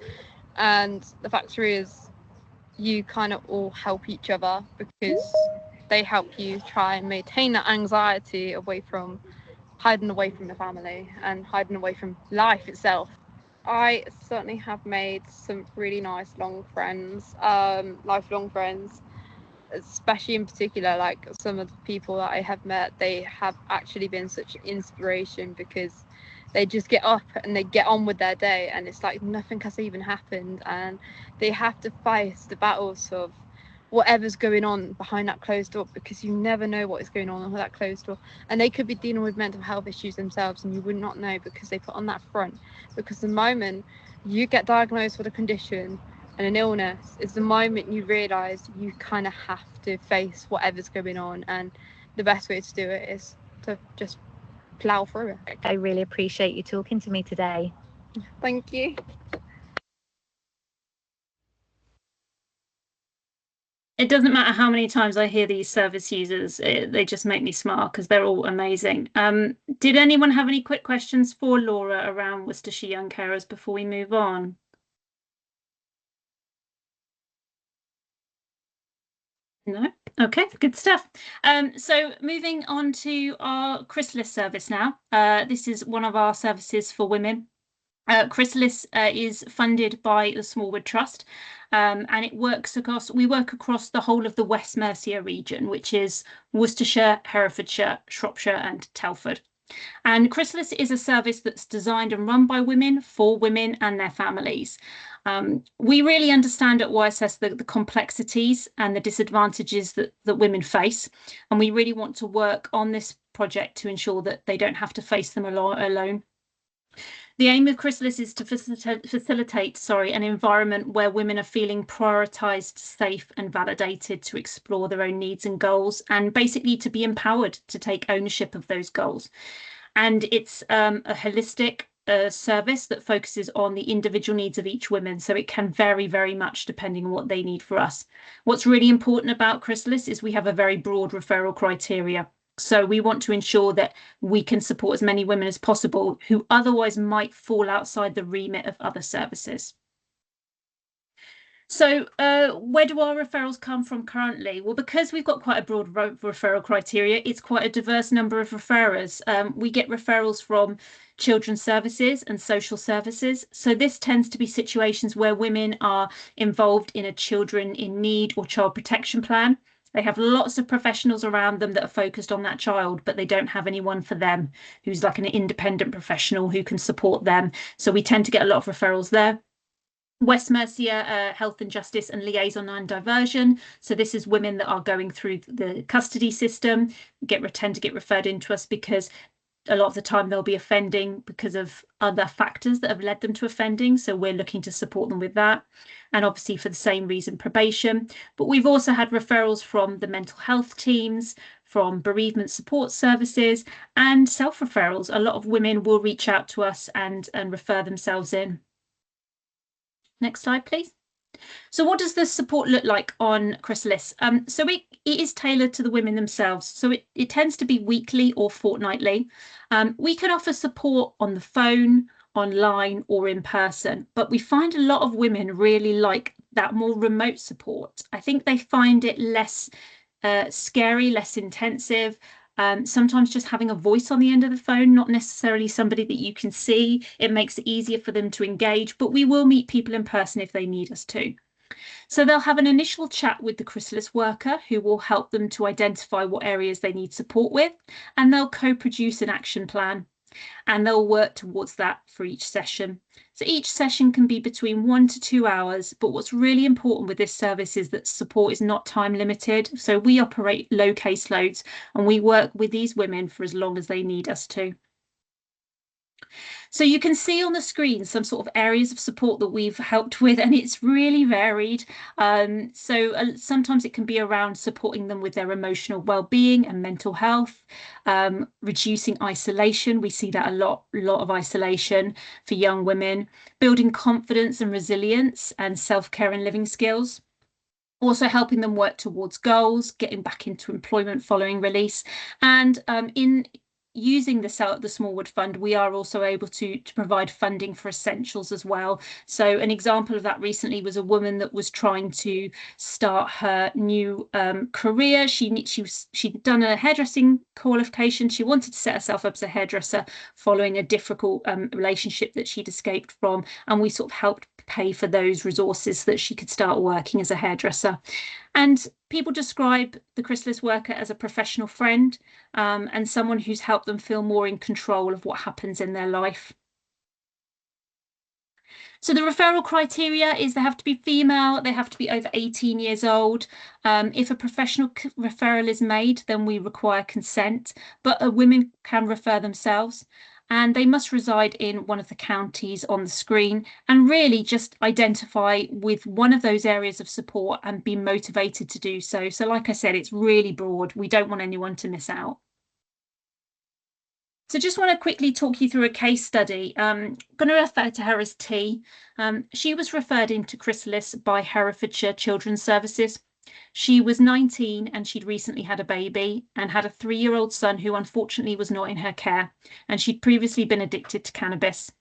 and the factor is you kind of all help each other because they help you try and maintain that anxiety away from hiding away from the family and hiding away from life itself. I certainly have made some really nice long friends, lifelong friends, especially in particular, like some of the people that I have met, they have actually been such an inspiration because they just get up and they get on with their day and it's like nothing has even happened, and they have to face the battles of whatever's going on behind that closed door, because you never know what is going on with that closed door, and they could be dealing with mental health issues themselves and you would not know because they put on that front. Because the moment you get diagnosed with a condition and an illness is the moment you realise you kind of have to face whatever's going on, and the best way to do it is to just plough through it. I really appreciate you talking to me today. Thank you. It doesn't matter how many times I hear these service users, they just make me smile because they're all amazing. Did anyone have any quick questions for Laura around Worcestershire Young Carers before we move on? No? Okay, good stuff. So moving on to our Chrysalis service now. This is one of our services for women. Chrysalis is funded by the Smallwood Trust, and it works across, we work across the whole of the West Mercia region, which is Worcestershire, Herefordshire, Shropshire and Telford. And Chrysalis is a service that's designed and run by women for women and their families. We really understand at YSS the complexities and the disadvantages that women face, and we really want to work on this project to ensure that they don't have to face them alone. The aim of Chrysalis is to facilitate an environment where women are feeling prioritised, safe and validated to explore their own needs and goals, and basically to be empowered to take ownership of those goals. And it's a holistic service that focuses on the individual needs of each woman, so it can vary very much depending on what they need for us. What's really important about Chrysalis is we have a very broad referral criteria. So we want to ensure that we can support as many women as possible who otherwise might fall outside the remit of other services. So where do our referrals come from currently? Well, because we've got quite a broad referral criteria, it's quite a diverse number of referrers. We get referrals from children's services and social services. So this tends to be situations where women are involved in a children in need or child protection plan. They have lots of professionals around them that are focused on that child, but they don't have anyone for them who's like an independent professional who can support them. So we tend to get a lot of referrals there. West Mercia Health and Justice and Liaison and Diversion. So this is women that are going through the custody system, tend to get referred into us because a lot of the time they'll be offending because of other factors that have led them to offending. So we're looking to support them with that. And obviously for the same reason, probation. But we've also had referrals from the mental health teams, from bereavement support services and self-referrals. A lot of women will reach out to us and refer themselves in. Next slide, please. So what does the support look like on Chrysalis? So it is tailored to the women themselves. So it tends to be weekly or fortnightly. We can offer support on the phone, online or in person, but we find a lot of women really like that more remote support. I think they find it less scary, less intensive. Sometimes just having a voice on the end of the phone, not necessarily somebody that you can see, it makes it easier for them to engage, but we will meet people in person if they need us to. So they'll have an initial chat with the Chrysalis worker who will help them to identify what areas they need support with, and they'll co-produce an action plan. and they'll work towards that for each session. So each session can be between 1 to 2 hours, but what's really important with this service is that support is not time limited. So we operate low caseloads and we work with these women for as long as they need us to. So you can see on the screen some sort of areas of support that we've helped with, and it's really varied. Sometimes it can be around supporting them with their emotional well-being and mental health, reducing isolation. We see that a lot of isolation for young women, building confidence and resilience and self-care and living skills. Also helping them work towards goals, getting back into employment following release, and in using the Smallwood Fund, we are also able to provide funding for essentials as well. So an example of that recently was a woman that was trying to start her new career. She'd done a hairdressing qualification. She wanted to set herself up as a hairdresser following a difficult relationship that she'd escaped from, and we sort of helped pay for those resources so that she could start working as a hairdresser. And people describe the chrysalis worker as a professional friend and someone who's helped them feel more in control of what happens in their life. So the referral criteria is they have to be female, they have to be over 18 years old. If a professional referral is made, then we require consent, but women can refer themselves. And they must reside in one of the counties on the screen and really just identify with one of those areas of support and be motivated to do so. So like I said, it's really broad. We don't want anyone to miss out. So just want to quickly talk you through a case study. I'm going to refer to her as T. She was referred into chrysalis by Herefordshire Children's Services. She was 19 and she'd recently had a baby and had a 3-year-old son who unfortunately was not in her care, and she'd previously been addicted to cannabis.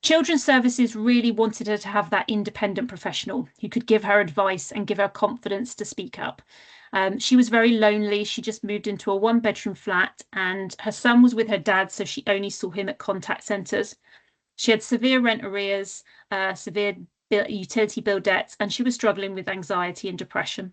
Children's Services really wanted her to have that independent professional who could give her advice and give her confidence to speak up. She was very lonely. She just moved into a 1-bedroom flat and her son was with her dad, so she only saw him at contact centres. She had severe rent arrears, severe utility bill debts, and she was struggling with anxiety and depression.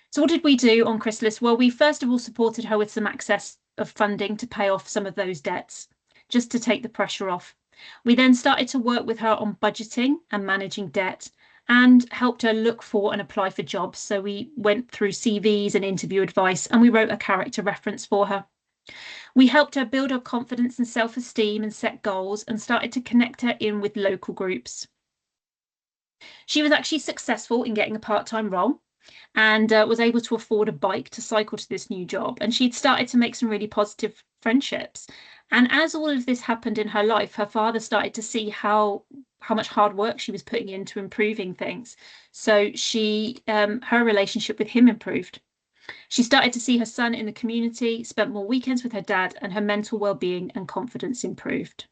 So what did we do on Chrysalis? Well, we first of all supported her with some access of funding to pay off some of those debts, just to take the pressure off. We then started to work with her on budgeting and managing debt and helped her look for and apply for jobs. So we went through CVs and interview advice, and we wrote a character reference for her. We helped her build her confidence and self-esteem and set goals and started to connect her in with local groups. She was actually successful in getting a part-time role and was able to afford a bike to cycle to this new job. And she'd started to make some really positive friendships. And as all of this happened in her life, her father started to see how much hard work she was putting into improving things. So her relationship with him improved. She started to see her son in the community, spent more weekends with her dad, and her mental well-being and confidence improved.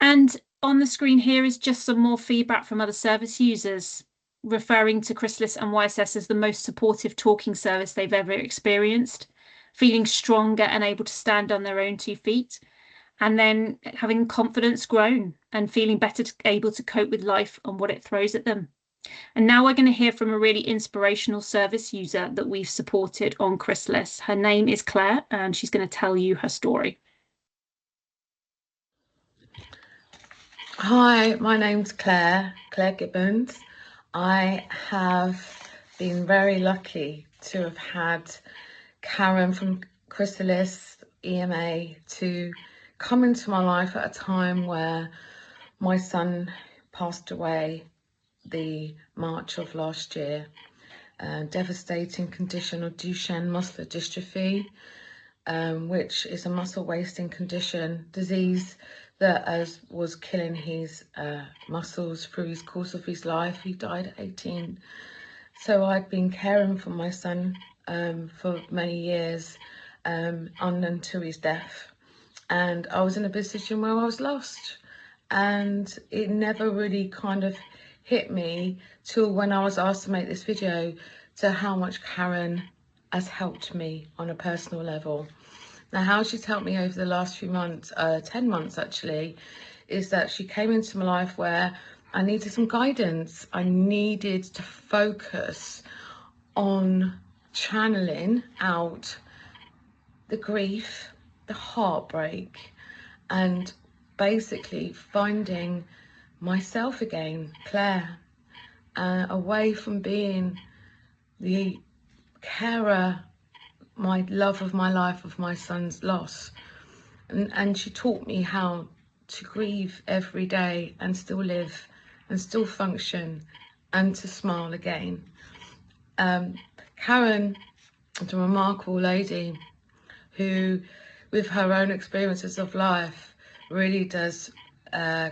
And on the screen here is just some more feedback from other service users, referring to Chrysalis and YSS as the most supportive talking service they've ever experienced, feeling stronger and able to stand on their own 2 feet, and then having confidence grown and feeling better able to cope with life and what it throws at them. And now we're going to hear from a really inspirational service user that we've supported on Chrysalis. Her name is Claire, and she's going to tell you her story. Hi, my name's Claire Gibbons. I have been very lucky to have had Karen from Chrysalis EMA to come into my life at a time where my son passed away the March of last year. Devastating condition of Duchenne muscular dystrophy, which is a muscle wasting disease that was killing his muscles through his course of his life. He died at 18. So I'd been caring for my son for many years, unknown to his death. And I was in a position where I was lost. And it never really kind of hit me till when I was asked to make this video to how much Karen has helped me on a personal level. Now, how she's helped me over the last few months, 10 months actually, is that she came into my life where I needed some guidance. I needed to focus on channeling out the grief the heartbreak, and basically finding myself again, Claire, away from being the carer, my love of my life, of my son's loss. And she taught me how to grieve every day and still live and still function and to smile again. Karen is a remarkable lady who, with her own experiences of life, really does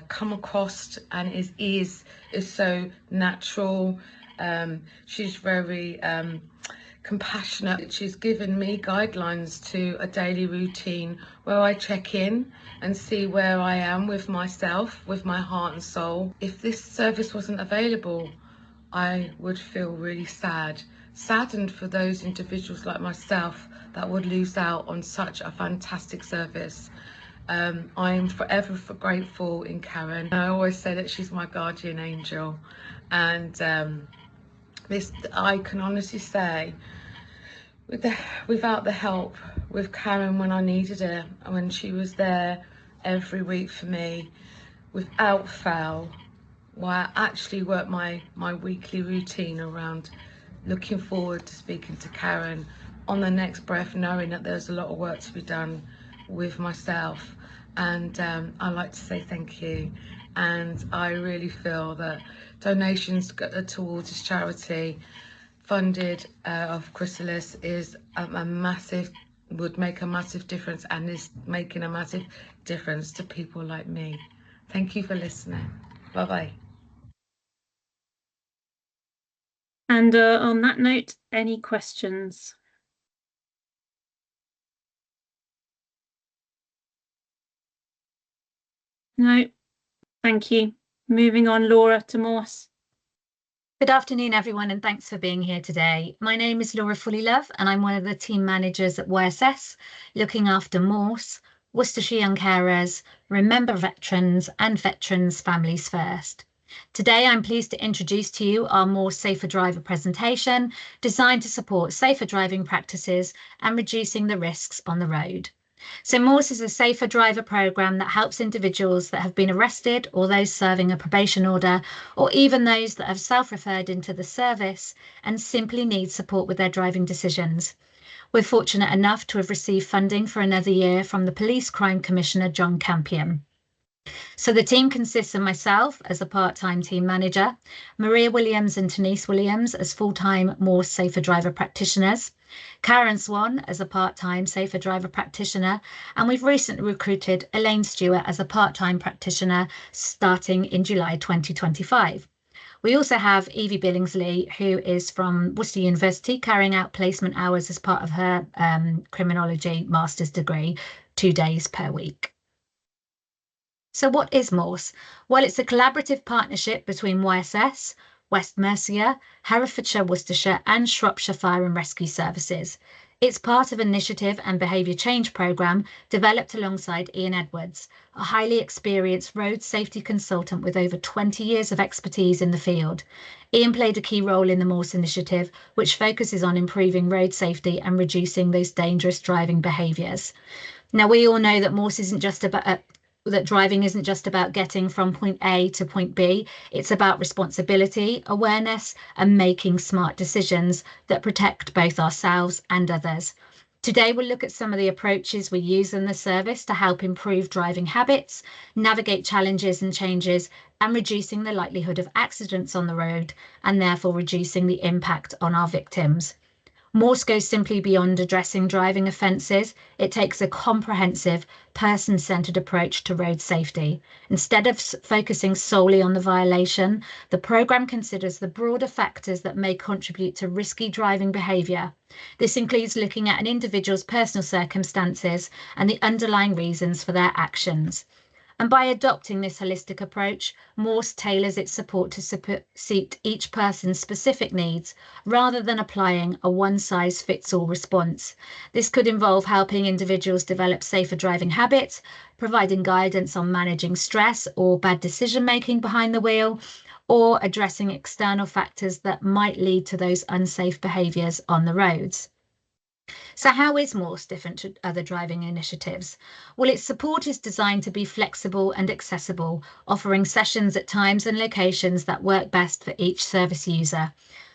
come across and is so natural. She's very compassionate. She's given me guidelines to a daily routine where I check in and see where I am with myself, with my heart and soul. If this service wasn't available, I would feel really saddened for those individuals like myself that would lose out on such a fantastic service. I am forever grateful in Karen. I always say that she's my guardian angel, and this, I can honestly say, without the help with Karen when I needed it, when she was there every week for me, without fail, I actually work my weekly routine around looking forward to speaking to Karen on the next breath, knowing that there's a lot of work to be done with myself. And I like to say thank you. And I really feel that donations towards this charity funded of Chrysalis is would make a massive difference, and is making a massive difference to people like me. Thank you for listening. Bye bye. And on that note, any questions? No, thank you. Moving on, Laura to Morse. Good afternoon, everyone, and thanks for being here today. My name is Laura Fullylove, and I'm one of the team managers at YSS, looking after Morse, Worcestershire Young Carers, Remember Veterans, and Veterans Families First. Today, I'm pleased to introduce to you our Morse Safer Driver presentation, designed to support safer driving practices and reducing the risks on the road. So Morse is a safer driver programme that helps individuals that have been arrested, or those serving a probation order, or even those that have self-referred into the service and simply need support with their driving decisions. We're fortunate enough to have received funding for another year from the Police Crime Commissioner, John Campion. So the team consists of myself as a part-time team manager, Maria Williams and Denise Williams as full-time Morse Safer Driver practitioners, Karen Swan as a part-time Safer Driver practitioner, and we've recently recruited Elaine Stewart as a part-time practitioner starting in July 2025. We also have Evie Billingsley, who is from Worcester University, carrying out placement hours as part of her criminology master's degree, 2 days per week. So what is Morse? Well, it's a collaborative partnership between YSS, West Mercia, Herefordshire, Worcestershire and Shropshire Fire and Rescue Services. It's part of an initiative and behaviour change programme developed alongside Ian Edwards, a highly experienced road safety consultant with over 20 years of expertise in the field. Ian played a key role in the Morse initiative, which focuses on improving road safety and reducing those dangerous driving behaviours. Now, we all know that Morse isn't just about that driving isn't just about getting from point A to point B. It's about responsibility, awareness, and making smart decisions that protect both ourselves and others. Today, we'll look at some of the approaches we use in the service to help improve driving habits, navigate challenges and changes, and reducing the likelihood of accidents on the road, and therefore reducing the impact on our victims. Morse goes simply beyond addressing driving offences. It takes a comprehensive, person-centred approach to road safety. Instead of focusing solely on the violation, the programme considers the broader factors that may contribute to risky driving behaviour. This includes looking at an individual's personal circumstances and the underlying reasons for their actions. And by adopting this holistic approach, Morse tailors its support to suit each person's specific needs, rather than applying a one-size-fits-all response. This could involve helping individuals develop safer driving habits, providing guidance on managing stress or bad decision-making behind the wheel, or addressing external factors that might lead to those unsafe behaviours on the roads. So how is Morse different to other driving initiatives? Well, its support is designed to be flexible and accessible, offering sessions at times and locations that work best for each service user.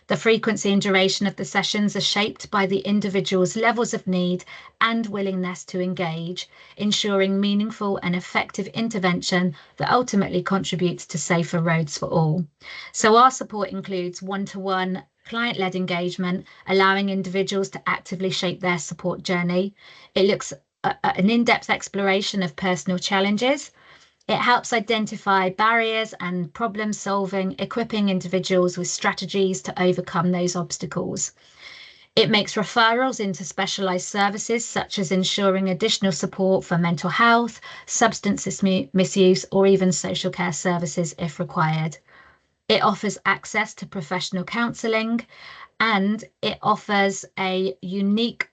The frequency and duration of the sessions are shaped by the individual's levels of need and willingness to engage, ensuring meaningful and effective intervention that ultimately contributes to safer roads for all. So our support includes one-to-one client-led engagement, allowing individuals to actively shape their support journey. It looks at an in-depth exploration of personal challenges. It helps identify barriers and problem solving, equipping individuals with strategies to overcome those obstacles. It makes referrals into specialised services, such as ensuring additional support for mental health, substance misuse, or even social care services if required. It offers access to professional counselling, and it offers a unique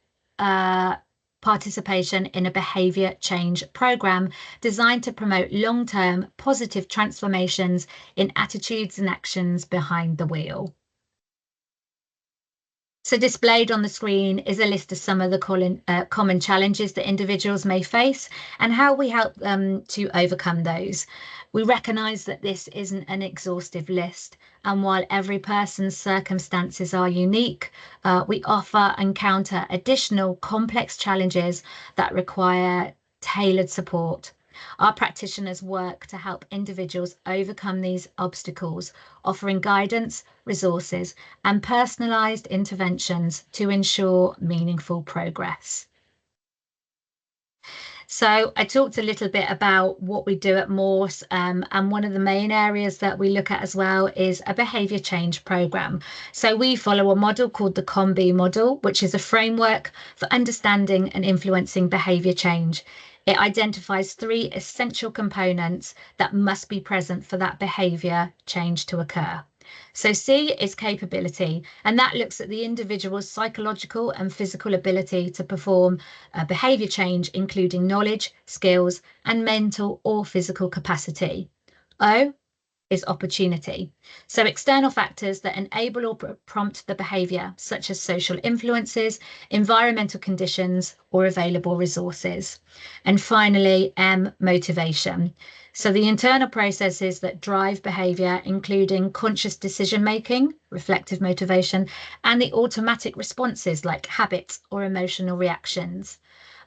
participation in a behaviour change programme designed to promote long-term positive transformations in attitudes and actions behind the wheel. So displayed on the screen is a list of some of the common challenges that individuals may face and how we help them to overcome those. We recognise that this isn't an exhaustive list, and while every person's circumstances are unique, we offer and counter additional complex challenges that require tailored support. Our practitioners work to help individuals overcome these obstacles, offering guidance, resources, and personalised interventions to ensure meaningful progress. So I talked a little bit about what we do at Morse, and one of the main areas that we look at as well is a behaviour change programme. So we follow a model called the COMBI model, which is a framework for understanding and influencing behaviour change. It identifies 3 essential components that must be present for that behaviour change to occur. So C is capability, and that looks at the individual's psychological and physical ability to perform behaviour change, including knowledge, skills, and mental or physical capacity. O is opportunity. So external factors that enable or prompt the behaviour, such as social influences, environmental conditions, or available resources. And finally, M, motivation. So the internal processes that drive behaviour, including conscious decision making, reflective motivation, and the automatic responses like habits or emotional reactions.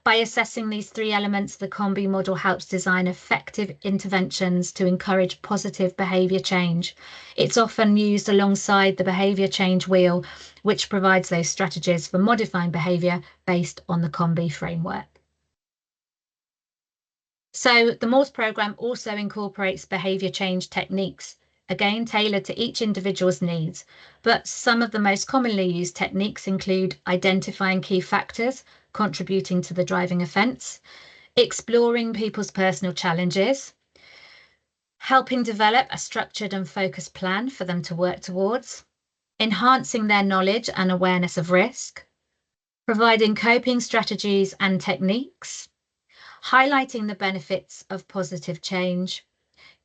By assessing these 3 elements, the COMBI model helps design effective interventions to encourage positive behaviour change. It's often used alongside the behaviour change wheel, which provides those strategies for modifying behaviour based on the COMBI framework. So the Morse programme also incorporates behaviour change techniques, again tailored to each individual's needs. But some of the most commonly used techniques include identifying key factors contributing to the driving offence, exploring people's personal challenges, helping develop a structured and focused plan for them to work towards, enhancing their knowledge and awareness of risk, providing coping strategies and techniques, highlighting the benefits of positive change,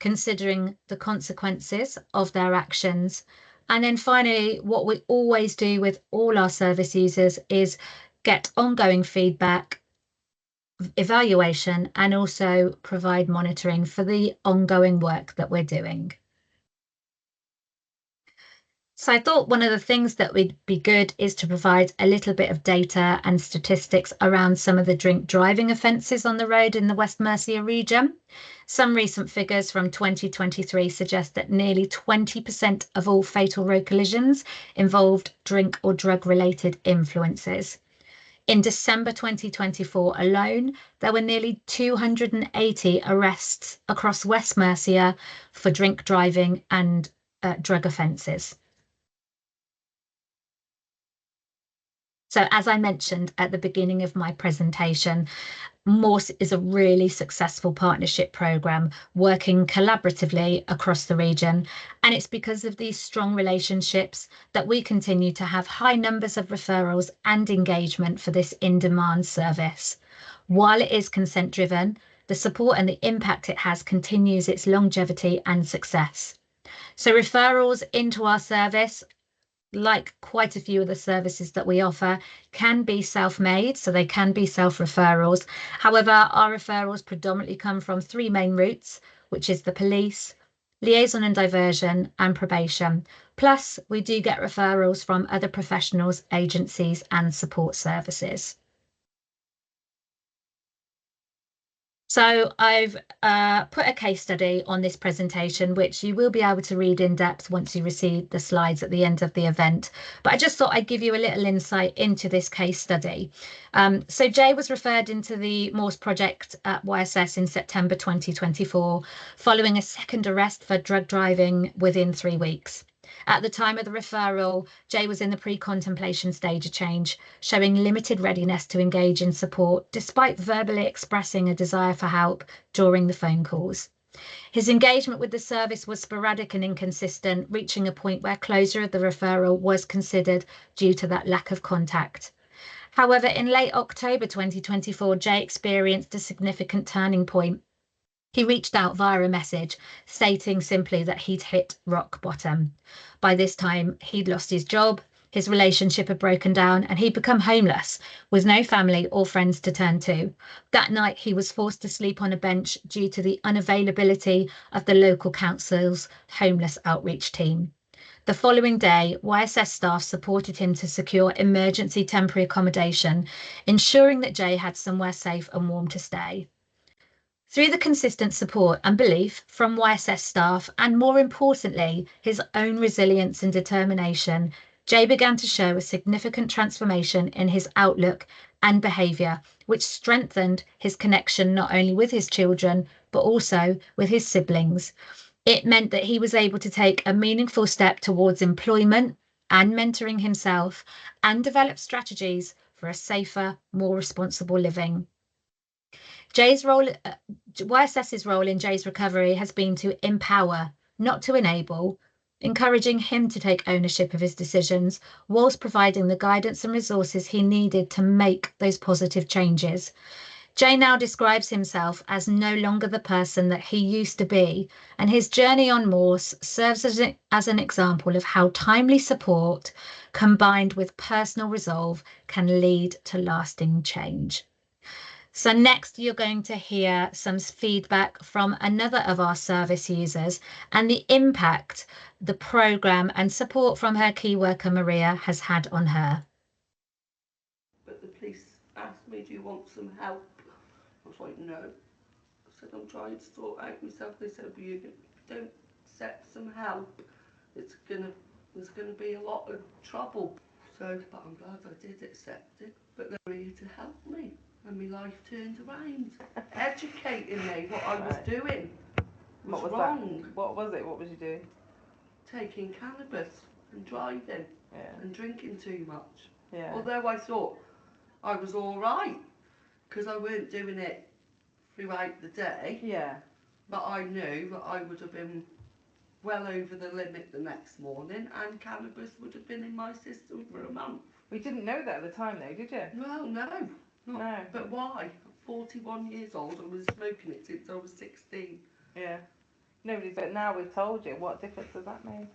considering the consequences of their actions. And then finally, what we always do with all our service users is get ongoing feedback, evaluation, and also provide monitoring for the ongoing work that we're doing. So I thought one of the things that would be good is to provide a little bit of data and statistics around some of the drink driving offences on the road in the West Mercia region. Some recent figures from 2023 suggest that nearly 20% of all fatal road collisions involved drink or drug-related influences. In December 2024 alone, there were nearly 280 arrests across West Mercia for drink driving and drug offences. So as I mentioned at the beginning of my presentation, Morse is a really successful partnership programme working collaboratively across the region. And it's because of these strong relationships that we continue to have high numbers of referrals and engagement for this in-demand service. While it is consent driven, the support and the impact it has continues its longevity and success. So referrals into our service like quite a few of the services that we offer, can be self-made, so they can be self-referrals. However, our referrals predominantly come from three main routes, which is the police, liaison and diversion, and probation. Plus, we do get referrals from other professionals, agencies, and support services. So I've put a case study on this presentation, which you will be able to read in depth once you receive the slides at the end of the event. But I just thought I'd give you a little insight into this case study. So Jay was referred into the Morse project at YSS in September 2024, following a second arrest for drug driving within 3 weeks. At the time of the referral, Jay was in the pre-contemplation stage of change, showing limited readiness to engage in support, despite verbally expressing a desire for help during the phone calls. His engagement with the service was sporadic and inconsistent, reaching a point where closure of the referral was considered due to that lack of contact. However, in late October 2024, Jay experienced a significant turning point. He reached out via a message stating simply that he'd hit rock bottom. By this time, he'd lost his job, his relationship had broken down, and he'd become homeless with no family or friends to turn to. That night, he was forced to sleep on a bench due to the unavailability of the local council's homeless outreach team. The following day, YSS staff supported him to secure emergency temporary accommodation, ensuring that Jay had somewhere safe and warm to stay. Through the consistent support and belief from YSS staff, and more importantly, his own resilience and determination, Jay began to show a significant transformation in his outlook and behaviour, which strengthened his connection not only with his children, but also with his siblings. It meant that he was able to take a meaningful step towards employment and mentoring himself, and develop strategies for a safer, more responsible living. YSS's role in Jay's recovery has been to empower, not to enable, encouraging him to take ownership of his decisions, whilst providing the guidance and resources he needed to make those positive changes. Jay now describes himself as no longer the person that he used to be, and his journey on Morse serves as an example of how timely support, combined with personal resolve, can lead to lasting change. So next, you're going to hear some feedback from another of our service users and the impact the programme and support from her key worker, Maria, has had on her. But the police asked me, do you want some help? I was like, no. I said, I'm trying to sort out myself. They said, well, if you don't accept some help, there's gonna be a lot of trouble. So, but I'm glad I did accept it. But they're here to help me. And my life turned around, educating me what I was doing was wrong. That? What was it? What was you doing? Taking cannabis and driving and drinking too much. Yeah. Although I thought I was all right because I weren't doing it throughout the day. Yeah. But I knew that I would have been well over the limit the next morning, and cannabis would have been in my system for a month. We didn't know that at the time, though, did you? Well, no. No. But why? I'm 41 years old. I was smoking it since I was 16. Yeah. Nobody's. But now we've told you. What difference has that made?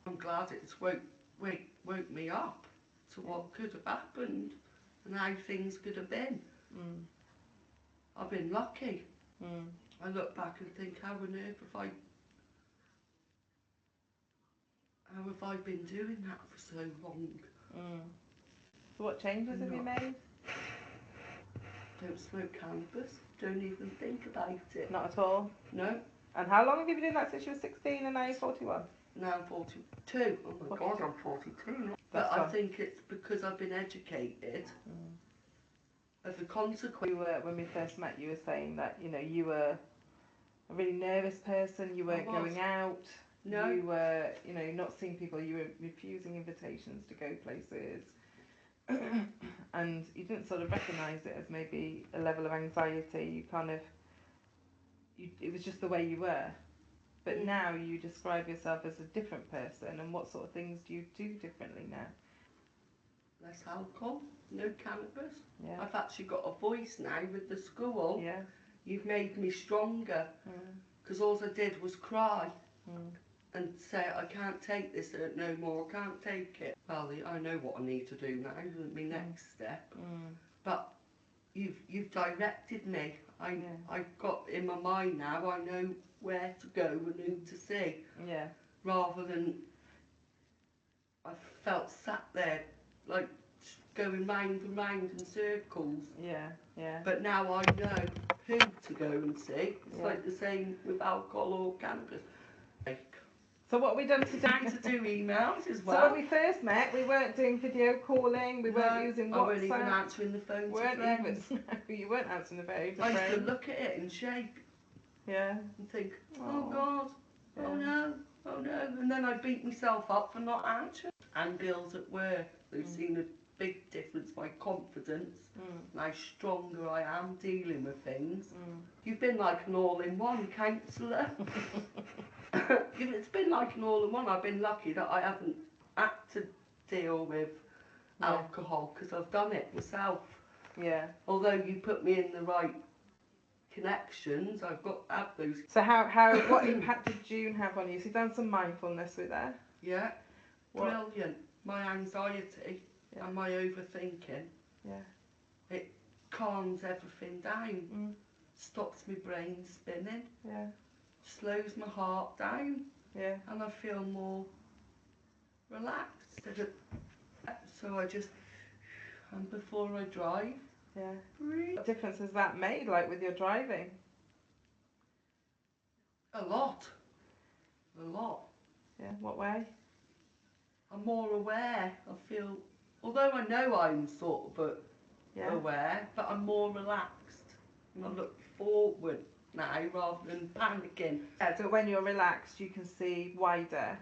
I'm glad it's woke me up to what could have happened and how things could have been. Mm. I've been lucky. Mm. I look back and think, how on earth have I been doing that for so long? Mm. So what changes have you made? Don't smoke cannabis. Don't even think about it. Not at all? No. And how long have you been doing that since you were 16 and now you're 41? Now I'm 42. Oh my 42. God, I'm 42. But I think it's because I've been educated as a consequence. When we first met, you were saying that, you know, you were a really nervous person, you weren't going out. No. You were, you know, not seeing people, you were refusing invitations to go places. And you didn't sort of recognise it as maybe a level of anxiety. You kind of, it was just the way you were. But now you describe yourself as a different person, and what sort of things do you do differently now? Less alcohol, no cannabis. Yeah. I've actually got a voice now with the school. Yeah. You've made me stronger. Because all I did was cry. and say, I can't take this no more, I can't take it. Well, I know what I need to do now, my next step. But you've directed me. I've got in my mind now, I know where to go and who to see. Yeah. Rather than I felt sat there like going round and round in circles. Yeah, yeah. But now I know who to go and see. It's like the same with alcohol or cannabis. So what have we done today? Trying to do emails as well. So when we first met, we weren't doing video calling, we weren't using WhatsApp. I weren't even answering the phone to friends. You weren't answering the phone to I friends. used to look at it and shake. Yeah. And think, oh God, oh no, oh no. And then I beat myself up for not answering. And girls at work, they've seen a big difference, my confidence, and how stronger I am dealing with things. You've been like an all-in-one counsellor. It's been like an all-in-one. I've been lucky that I haven't had to deal with alcohol because I've done it myself. Yeah. Although you put me in the right connections, I've got to have those. So what impact did June have on you? So you've done some mindfulness with her. Yeah. Brilliant. My anxiety and my overthinking. Yeah. It calms everything down. Stops my brain spinning. Yeah. Slows my heart down. Yeah. And I feel more relaxed. So I just, and before I drive. Yeah. Breathe. What difference has that made, like with your driving? A lot. A lot. Yeah. What way? I'm more aware. I feel, although I know I'm sort of aware, but I'm more relaxed. And I look forward now rather than panicking. Yeah, so when you're relaxed, you can see wider.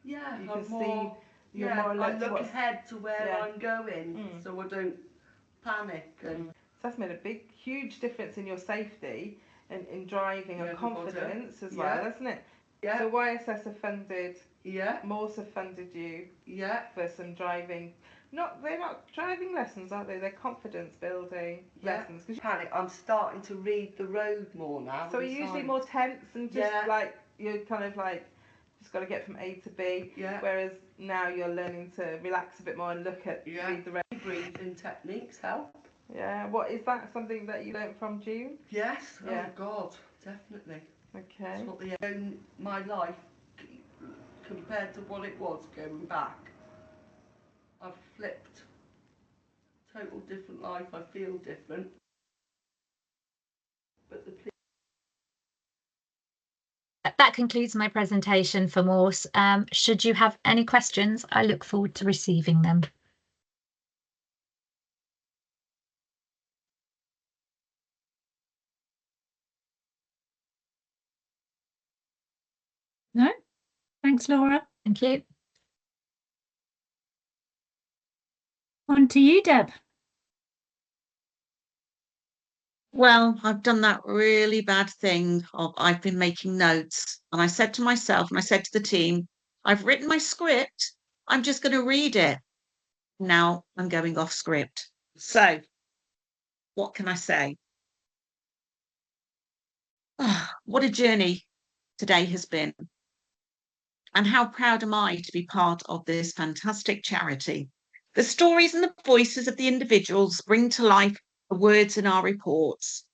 Yeah, you can see. You're more I alert look ahead to where I'm going, so I don't panic. And so that's made a huge difference in your safety and in driving and confidence as well, hasn't it? Yeah. So YSS have funded. Yeah. Morse have funded you. Yeah. For some driving. They're not driving lessons, are they? They're confidence building lessons. Panic. I'm starting to read the road more now. So are you usually more tense and just like you're kind of like just got to get from A to B. Yeah. Whereas now you're learning to relax a bit more and look at read the road. Breathing techniques help. Yeah. What is that? Something that you learnt from June? Yes. Yeah. Oh God, definitely. Okay. It's what they own my life compared to what it was going back. I've flipped. Total different life. I feel different. But that concludes my presentation for Morse. Should you have any questions, I look forward to receiving them. No? Thanks, Laura. Thank you. On to you, Deb. Well, I've done that really bad thing of I've been making notes, and I said to myself and I said to the team, I've written my script, I'm just going to read it. Now I'm going off script. So what can I say? What a journey today has been. And how proud am I to be part of this fantastic charity. The stories and the voices of the individuals bring to life the words in our reports.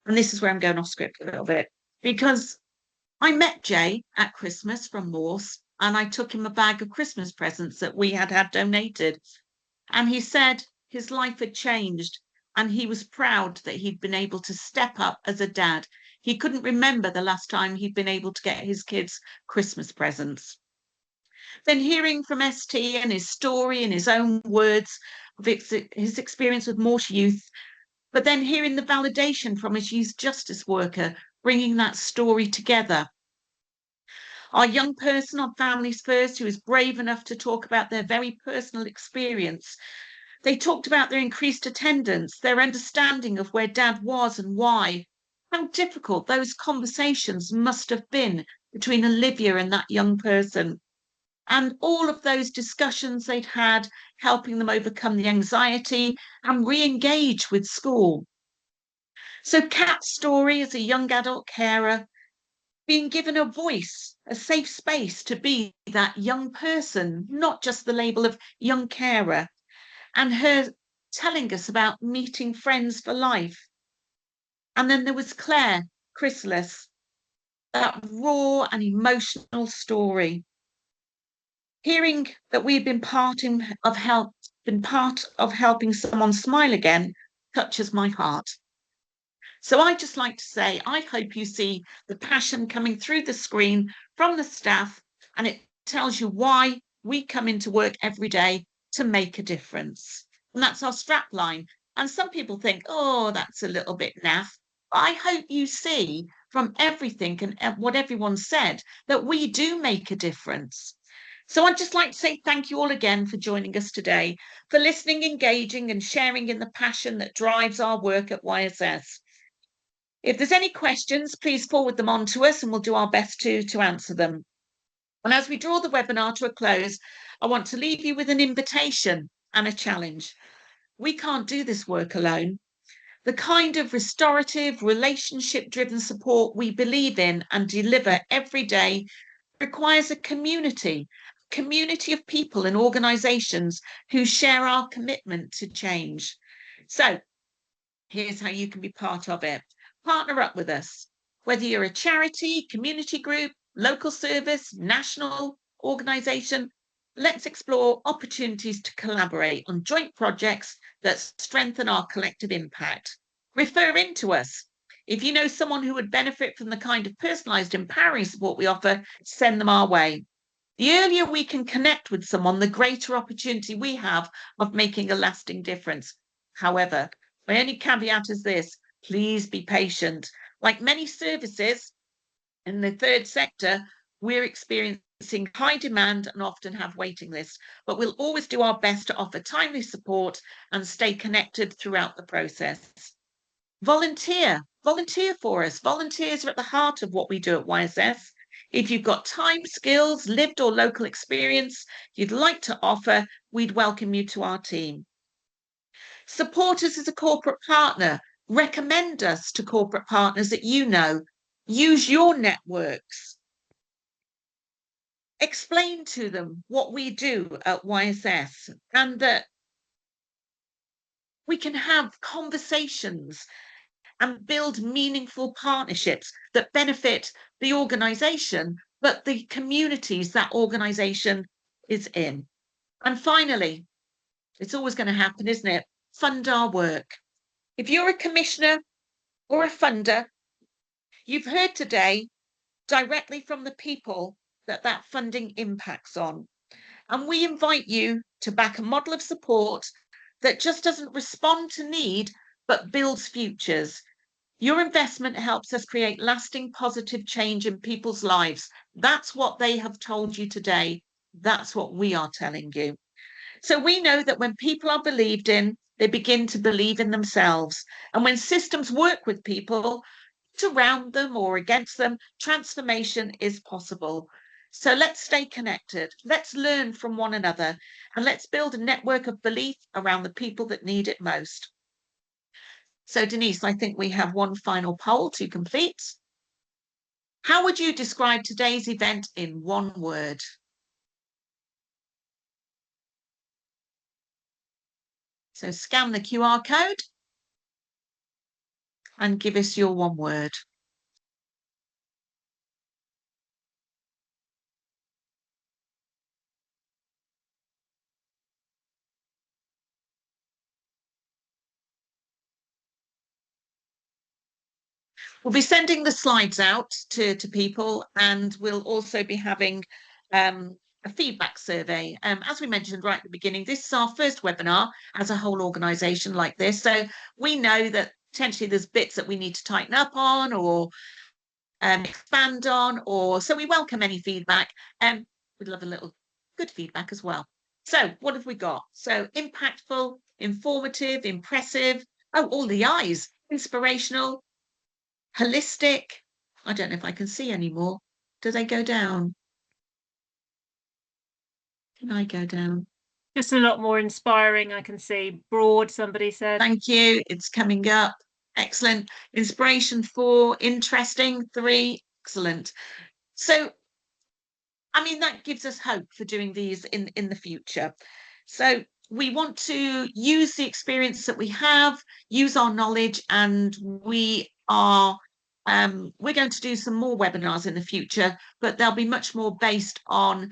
And this is where I'm going off script a little bit, because I met Jay at Christmas from Morse, and I took him a bag of Christmas presents that we had donated. And he said his life had changed, and he was proud that he'd been able to step up as a dad. He couldn't remember the last time he'd been able to get his kids Christmas presents. Then hearing from ST and his story in his own words of his experience with Morse Youth, but then hearing the validation from his youth justice worker, bringing that story together. Our young person on Families First, who was brave enough to talk about their very personal experience. They talked about their increased attendance, their understanding of where Dad was and why. How difficult those conversations must have been between Olivia and that young person. And all of those discussions they'd had, helping them overcome the anxiety and re-engage with school. So Kat's story as a young adult carer, being given a voice, a safe space to be that young person, not just the label of young carer, and her telling us about meeting friends for life. And then there was Claire Chrysalis, that raw and emotional story. Hearing that we've been part of helping someone smile again touches my heart. So I'd just like to say, I hope you see the passion coming through the screen from the staff, and it tells you why we come into work every day to make a difference. And that's our strap line. And some people think, oh, that's a little bit naff. I hope you see from everything and what everyone said that we do make a difference. So I'd just like to say thank you all again for joining us today, for listening, engaging and sharing in the passion that drives our work at YSS. If there's any questions, please forward them on to us and we'll do our best to answer them. And as we draw the webinar to a close, I want to leave you with an invitation and a challenge. We can't do this work alone. The kind of restorative, relationship-driven support we believe in and deliver every day requires a community of people and organisations who share our commitment to change. So here's how you can be part of it. Partner up with us. Whether you're a charity, community group, local service, national organisation, let's explore opportunities to collaborate on joint projects that strengthen our collective impact. Refer in to us. If you know someone who would benefit from the kind of personalised, empowering support we offer, send them our way. The earlier we can connect with someone, the greater opportunity we have of making a lasting difference. However, my only caveat is this: please be patient. Like many services in the third sector, we're experiencing high demand and often have waiting lists, but we'll always do our best to offer timely support and stay connected throughout the process. Volunteer for us. Volunteers are at the heart of what we do at YSS. If you've got time, skills, lived or local experience you'd like to offer, we'd welcome you to our team. Support us as a corporate partner. Recommend us to corporate partners that you know. Use your networks. Explain to them what we do at YSS and that we can have conversations and build meaningful partnerships that benefit the organisation, but the communities that organisation is in. And finally, it's always going to happen, isn't it? Fund our work. If you're a commissioner or a funder, you've heard today directly from the people that funding impacts on. And we invite you to back a model of support that just doesn't respond to need, but builds futures. Your investment helps us create lasting positive change in people's lives. That's what they have told you today. That's what we are telling you. So we know that when people are believed in, they begin to believe in themselves. And when systems work with people, around them or against them, transformation is possible. So let's stay connected. Let's learn from one another and let's build a network of belief around the people that need it most. So Denise, I think we have one final poll to complete. How would you describe today's event in one word? So scan the QR code and give us your one word. We'll be sending the slides out to people, and we'll also be having a feedback survey. As we mentioned right at the beginning, this is our first webinar as a whole organisation like this. So we know that potentially there's bits that we need to tighten up on or expand on, so we welcome any feedback. We'd love a little good feedback as well. So what have we got? So impactful, informative, impressive. Oh, all the I's. Inspirational, holistic. I don't know if I can see anymore. Do they go down? Can I go down? Just a lot more inspiring, I can see. Broad, somebody said. Thank you. It's coming up. Excellent. Inspiration 4, interesting 3, Excellent. So, I mean, that gives us hope for doing these in the future. So we want to use the experience that we have, use our knowledge, and we're going to do some more webinars in the future, but they'll be much more based on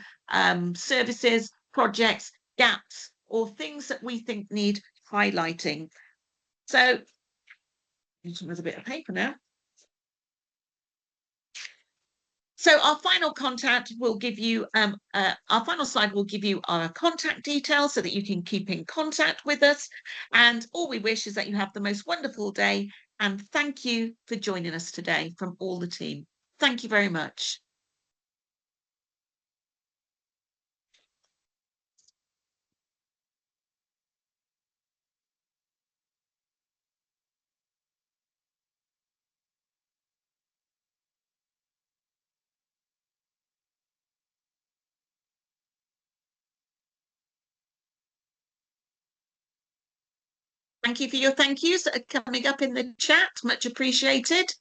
services, projects, gaps, or things that we think need highlighting. So, there's a bit of paper now. So our final contact will give you, our final slide will give you our contact details so that you can keep in contact with us. And all we wish is that you have the most wonderful day. And thank you for joining us today from all the team. Thank you very much. Thank you for your thank yous that are coming up in the chat. Much appreciated.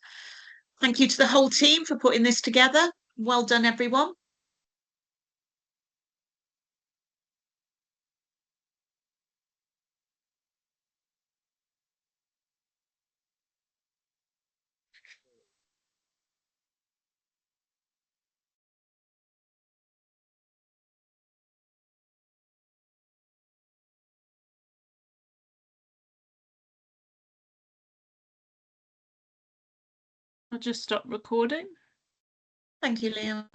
Thank you to the whole team for putting this together. Well done, everyone. I'll just stop recording. Thank you, Liam.